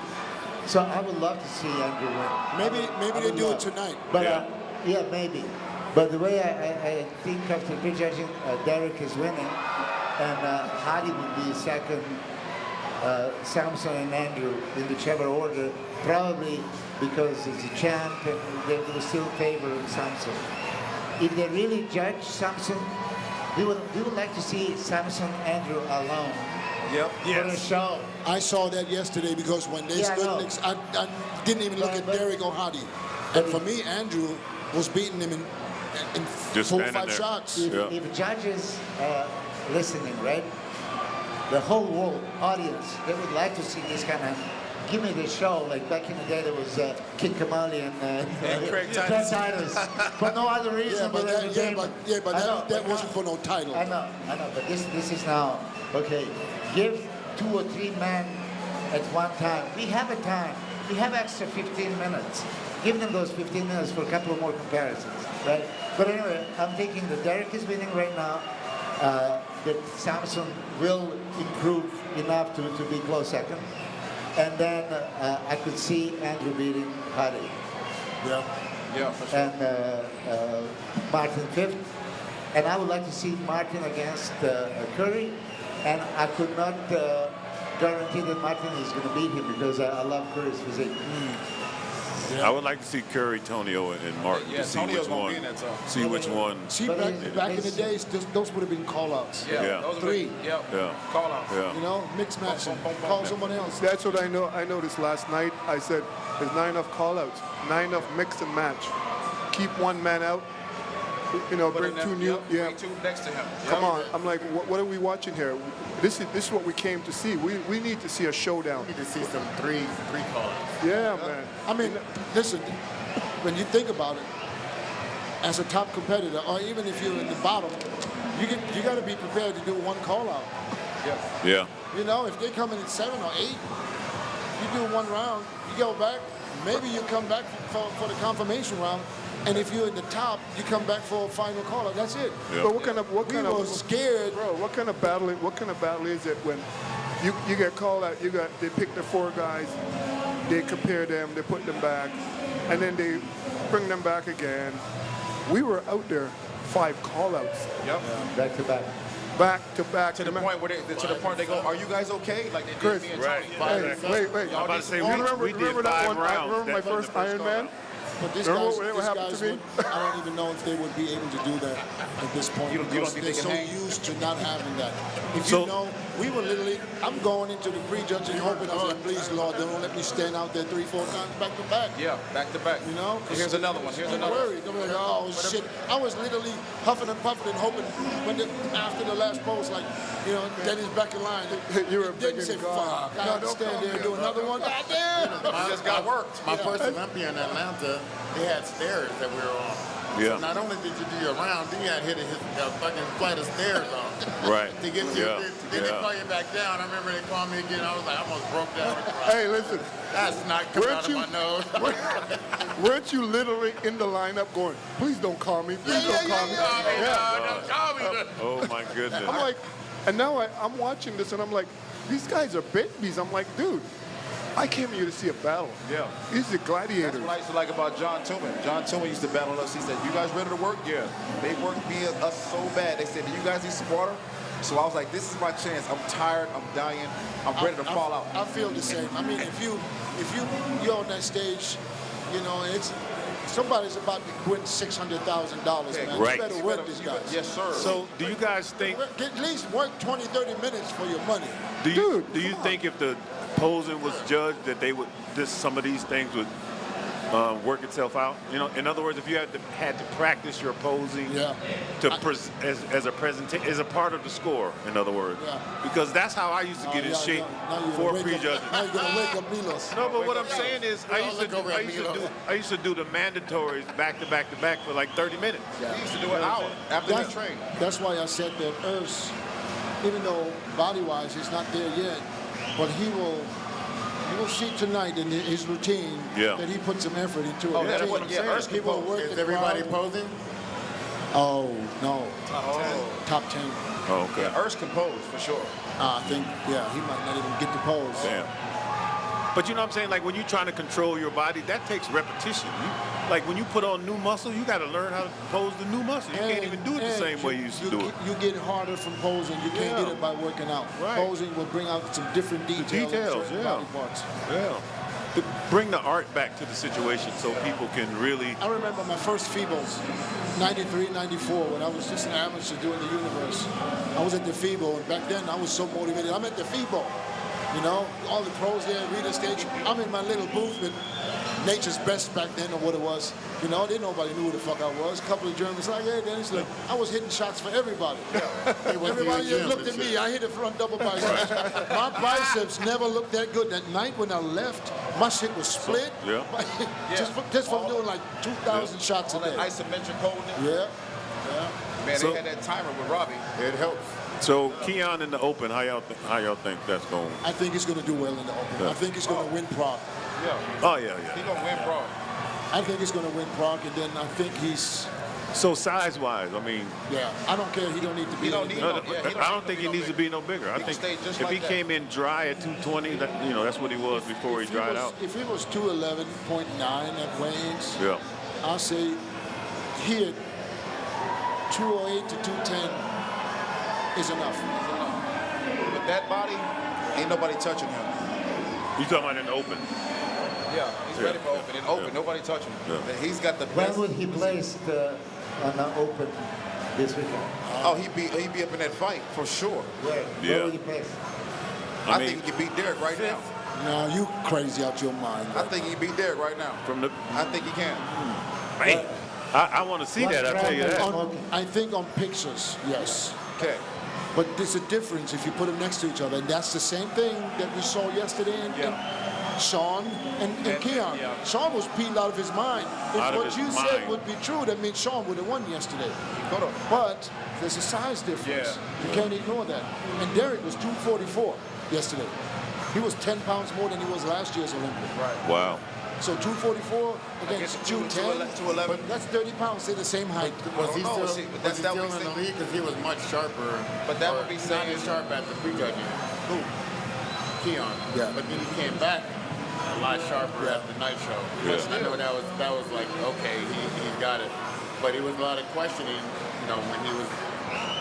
So I would love to see Andrew win. Maybe they do it tonight. But Yeah. yeah, maybe. But the way I think after prejudging, Derek is winning, and Hadi would be second, Samson and Andrew in whichever order, probably because it's a champ and they will still favor Samson. If they really judge Samson, we would like to see Samson Andrew alone Yep. for the show. I saw that yesterday because when they Yeah, I stood know. next, I didn't even look at But- Derek or Hadi. And for me, Andrew was beating him in Just 4 or standing 5 there. shots. If, Yeah. if judges listening, right, the whole world audience, they would like to see this kind of give me the show. Like back in the day, there was Kid Kamali and Craig Titus. For no other reason Yeah, but but entertainment. I know, that but wasn't for no title. I know, but this is now, okay, give 2 or 3 men at one time. We have a time. We have extra 15 minutes. Give them those 15 minutes for a couple of more comparisons, right? But anyway, I'm thinking that Derek is winning right now, that Samson will improve enough to be close second. And then I could see Andrew beating Hadi. Yeah. Yeah, for sure. And Martin fifth. And I would like to see Martin against Curry. And I could not guarantee that Martin is going to beat him because I love Curry's physique. I would like to see Curry, Tonio, and Martin Yeah, to see Tonio's which gonna one. be in that zone. See which one. See, But back in the it's- days, those would have been call-outs. Yeah. Those are 3. the- Yep. Yeah. Call out. Yeah. You know, mix matching. Boom, boom, boom, Call boom. someone else. That's what I know. I noticed last night. I said there's not enough call-outs, not enough mix and match. Keep one man out. You know, Put bring in that- 2 new. yep, Yeah. bring 2 next to him. Come Yep. on. I'm like, what are we watching here? This is what we came to see. We need to see a showdown. We need to see some three calls. Yeah, man. I mean, listen, when you think about it, as a top competitor, or even if you're in the bottom, you got to be prepared to do one call-out. Yeah. You know, if they come in at 7 or 8, you do one round, you go back, maybe you come back for the confirmation round, and if you're in the top, you come back for a final call-out. That's it. Yeah. But what kind of We were scared. bro? What kind of battle is it when you get called out? They pick the 4 guys, they compare them, they put them back, and then they bring them back again. We were out there 5 call-outs, Yep. Back to back. back to back. To the point where they go, are you guys okay? Like they did Chris, me and Right. Tony. Hey, wait. I'm about to say, You we remember did that 5 one? I rounds. remember my That wasn't first the Iron Man. But these Remember guys, what these happened guys to me? would, I don't even know if they would be able to do that at this point You don't because think they're they so can hang? used to not having that. If So- you know, we were literally, I'm going into the prejudging hoping, I said, please, Lord, don't let me stand out there 3-4 times back to back. Yeah, back to back. You know? Here's another one. Here's I'm another one. worried. I'm like, oh, shit. I was literally huffing and puffing and hoping after the last post, like, you know, Denny's back in line. You were Didn't say, begging God. fuck. I had to stand there and do another one. God damn. You just got worked. My first Olympia in Atlanta, they had stairs that we were on. Yeah. So not only did you do your round, then you had hit a fucking flight of stairs on. Right. To get you, Yeah. then they Yeah. call you back down. I remember they called me again. I was like, I almost broke down. Hey, listen, That's not coming Weren't out of you- my nose. weren't you literally in the lineup going, please don't call me, please don't call me? Don't call me. Oh my goodness. I'm like, and now I'm watching this and I'm like, these guys are babies. I'm like, dude, I came here to see a battle. Yeah. These are That's gladiators. what I used to like about John Tillman. John Tillman used to battle us. He said, you guys ready to work? Yeah. They worked me us so bad. They said, do you guys need some water? So I was like, this is my chance. I'm tired. I'm dying. I'm ready to fall out. I feel the same. I mean, if you're on that stage, you know, it's somebody's about to win $600,000, man. Right. You better work this guy. Yes, sir. So do you guys think, At least work 20, 30 minutes for your money. do you Dude, think if the posing was judged that they would, some of these things would work itself out. You know, in other words, if you had to practice your posing as a presentation, as a part of the score. In other words, because that's how I used to get in shape for prejudging. Now you're gonna wake up Milos. No, but what I'm saying is, I used to do the mandatories back to back to back for like 30 minutes. He used to do an hour after he trained. That's why I said that Urs, even though body-wise he's not there yet, but you will see tonight in his routine that he put some effort into it. Oh, that's what I'm saying. He will work Is the everybody crowd. posing? Oh, no. Top 10. Oh, okay. Yeah, Urs can pose for sure. I think, he might not even get the pose. Damn. But you know what I'm saying? Like when you're trying to control your body, that takes repetition. Like when you put on new muscle, you got to learn how to pose the new muscle. You can't even do it the same way you used to do it. You get harder from posing. You can't get it by working out. Right. Posing will bring out some different details. in certain body parts. Yeah. To bring the art back to the situation so people can really. I remember my first FIBOs, 93, 94, when I was just an amateur doing the universe. I was at the FIBO, and back then I was so motivated. I'm at the FIBO. You know, all the pros there, Rita stage. I'm in my little booth with Nature's Best back then, or what it was. You know, nobody knew who the fuck I was. A couple of Germans like, hey, Dennis, like, I was hitting shots for everybody. Everybody just looked at me. I hit a front double biceps. My biceps never looked that good. That night when I left, my shit was split. Just from doing like 2,000 shots a day. Isometric holding. Yeah. Man, they had that timer with Robbie. It helps. So Keon in the Open, how y'all think that's going? I think he's going to do well in the Open. I think he's going to win Prague. Oh yeah. He's going to win Prague. I think he's going to win Prague, and then I think he's. So size-wise, I mean. Yeah, I don't care. He don't need to be. I don't think he needs to be no bigger. I think if he came in dry at 220, that's what he was before he dried out. If he was 211.9 at weigh-ins, I'll say here 208 to 210 is enough. With that body, ain't nobody touching him. You talking about in the Open? Yeah, he's ready for Open. In Open, nobody touching him. He's got the When best. would he place on the Open this weekend? Oh, he'd be up in that fight for sure. Where would he place? I think he can beat Derek right now. No, you crazy out your mind. I think he beat Derek right now. I think he can. Man, I want to see that. I'll tell you that. I think on pictures, yes. Okay. But there's a difference if you put them next to each other, and that's the same thing that we saw yesterday in Sean and Keon. Sean was peeled out of his mind. If what you said would be true, that means Sean would have won yesterday. But there's a size difference. You can't ignore that. And Derek was 244 yesterday. He was 10 pounds more than he was last year's Olympic. Right. Wow. So 244 against 210, 211. but that's 30 pounds. They're the same height. Was he still, that's that in the league? Because he was much sharper. But that would be not saying as sharp at the prejudging. Who? Keon. Yeah. But then he came back a lot sharper at the night show. I know that was like, okay, he got it. But it was a lot of questioning,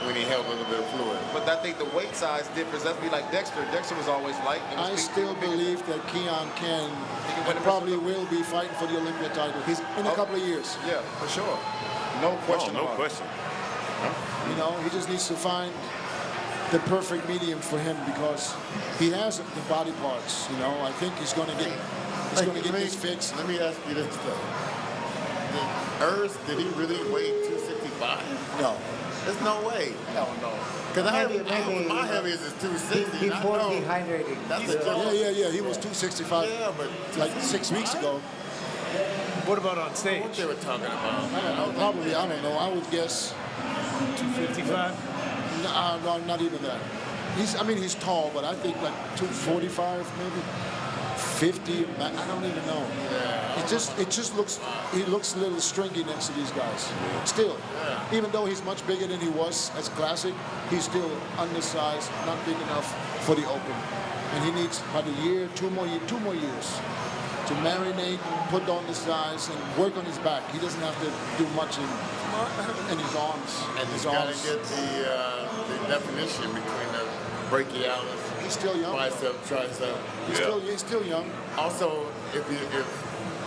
when he held a little bit of fluid. But I think the weight size difference, that'd be like Dexter. Dexter was always light. I still believe that Keon can and probably will be fighting for the Olympia title in a couple of years. Yeah, for sure. No question. No question. He just needs to find the perfect medium for him because he has the body parts. I think he's going to get this fixed. Let me ask you this though: did he really weigh 265? No. There's no way. No. Because Maybe, my heaviest is 260. Before dehydrating. That's a joke. Yeah. He was 265 like 6 weeks ago. What about on stage? What they were talking about? Probably, I don't know. I would guess 255? no, not even that. He's tall, but I think like 245 maybe. 50, I don't even know. It just looks, he looks a little stringy next to these guys. Still, even though he's much bigger than he was as Classic, he's still undersized, not big enough for the Open. And he needs about a year, two more years to marinate, put on the size, and work on his back. He doesn't have to do much in his arms. And he's got to get the definition between the brachialis. He's still young. Bicep, tricep. He's still young. Also, if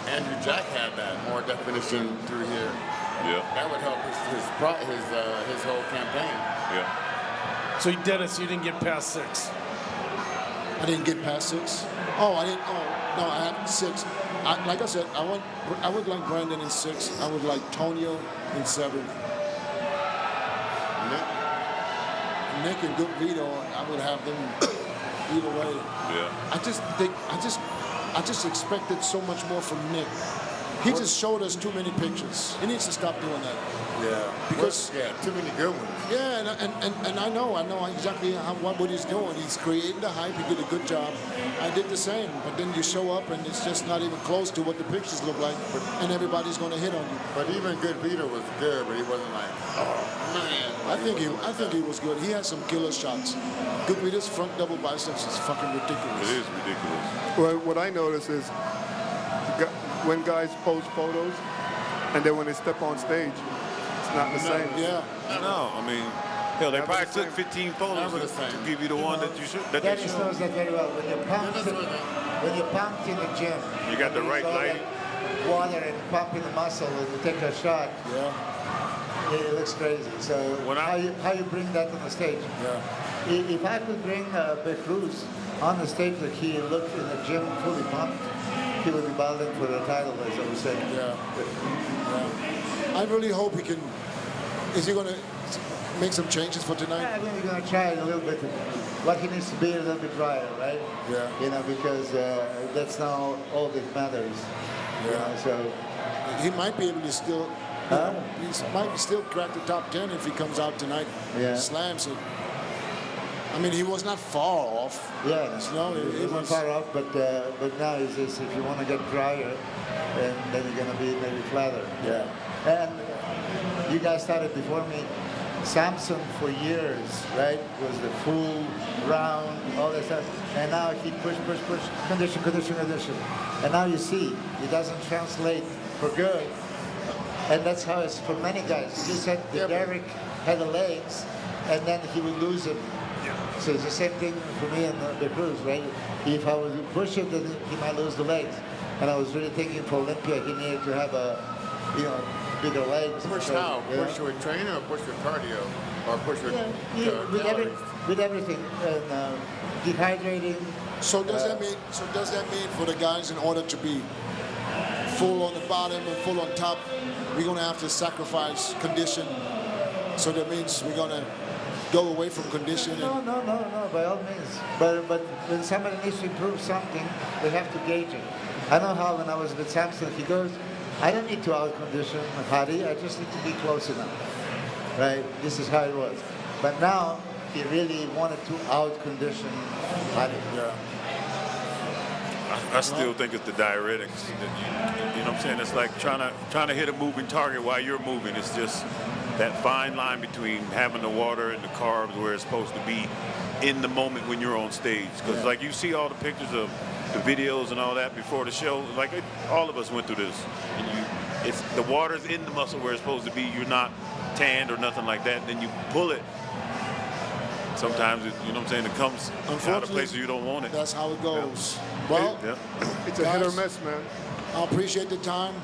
Andrew Jack had that more definition through here, that would help his whole campaign. Yeah. So Dennis, you didn't get past 6. I didn't get past 6. Oh, I didn't. Oh. No, I have 6. Like I said, I would like Brandon in 6. I would like Tonio in 7. Nick and Good Vito, I would have them either way. Yeah. I just expected so much more from Nick. He just showed us too many pictures. He needs to stop doing that. Yeah. Because too many good ones. yeah, and I know exactly what he's doing. He's creating the hype. He did a good job. I did the same, but then you show up and it's just not even close to what the pictures look like, and everybody's going to hit on you. But even Good Vito was good, but he wasn't like, oh man. I think he was good. He had some killer shots. Good Vito's front double biceps is fucking ridiculous. It is ridiculous. Well, what I notice is when guys post photos and then when they step on stage, it's not the same. Yeah. No, I mean, hell, they Never probably the took same. 15 photos Never the to same. give you the one that you should. That they Dennis should. knows that very well. When you're pumped in the gym, You got the you right throw lighting. that water and pumping the muscle and you take a shot. Yeah. It looks crazy. So When how you bring that on the stage? Yeah. If I could bring Behrooz on the stage like he looked in the gym fully pumped, he would be battling for the title, as I was saying. Yeah. I really hope he can. Is he going to make some changes for tonight? I mean, we're going to try it a little bit. What he needs to be a little bit drier, right? Yeah. You know, because that's now all that matters. You know, so He might be able to still. Huh? He might still crack the top 10 if he comes out tonight. Yeah. Slams it. I mean, he was not far off. yeah, No, it it wasn't was. far off, but now it's just if you want to get drier, then you're going to be maybe flatter. Yeah. And you guys started before me. Samson for years, right, was the full round, all that stuff. And now he push, condition. And now you see, it doesn't translate for good. And that's how it's for many guys. You said that Derek had the legs, and then he would lose them. So it's the same thing for me and the Behrooz, right? If I was to push it, then he might lose the legs. And I was really thinking for Olympia, he needed to have bigger legs. Push So, how? yeah. Push with training or push with cardio? Or push with Yeah, with everything, and dehydrating. So does that mean? So does that mean for the guys, in order to be full on the bottom and full on top, we're gonna have to sacrifice condition? So that means we're gonna go away from condition. And, No, by all means. But when somebody needs to improve something, they have to gauge it. I know how when I was with Samson, he goes, I don't need to out-condition Hadi, I just need to be close enough. Right? This is how it was. But now, he really wanted to out-condition Hadi. yeah. I still think it's the diuretics. You know what I'm saying? It's like trying to hit a moving target while you're moving. It's just that fine line between having the water and the carbs where it's supposed to be in the moment when you're on stage. Because like you see all the pictures of the videos and all that before the show, like all of us went through this. And it's the water's in the muscle where it's supposed to be. You're not tanned or nothing like that. Then you pull it. Sometimes, you know what I'm saying, it comes out of places you don't want it. That's how it goes. Well, It's a hit or guys, miss, man. I appreciate the time.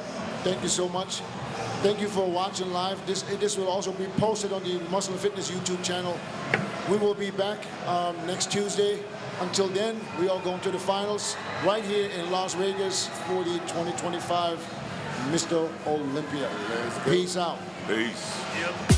Thank you so much. Thank you for watching live. This will also be posted on the Muscle and Fitness YouTube channel. We will be back next Tuesday. Until then, we are going to the finals right here in Las Vegas for the 2025 Mr. Olympia. Peace out. Peace.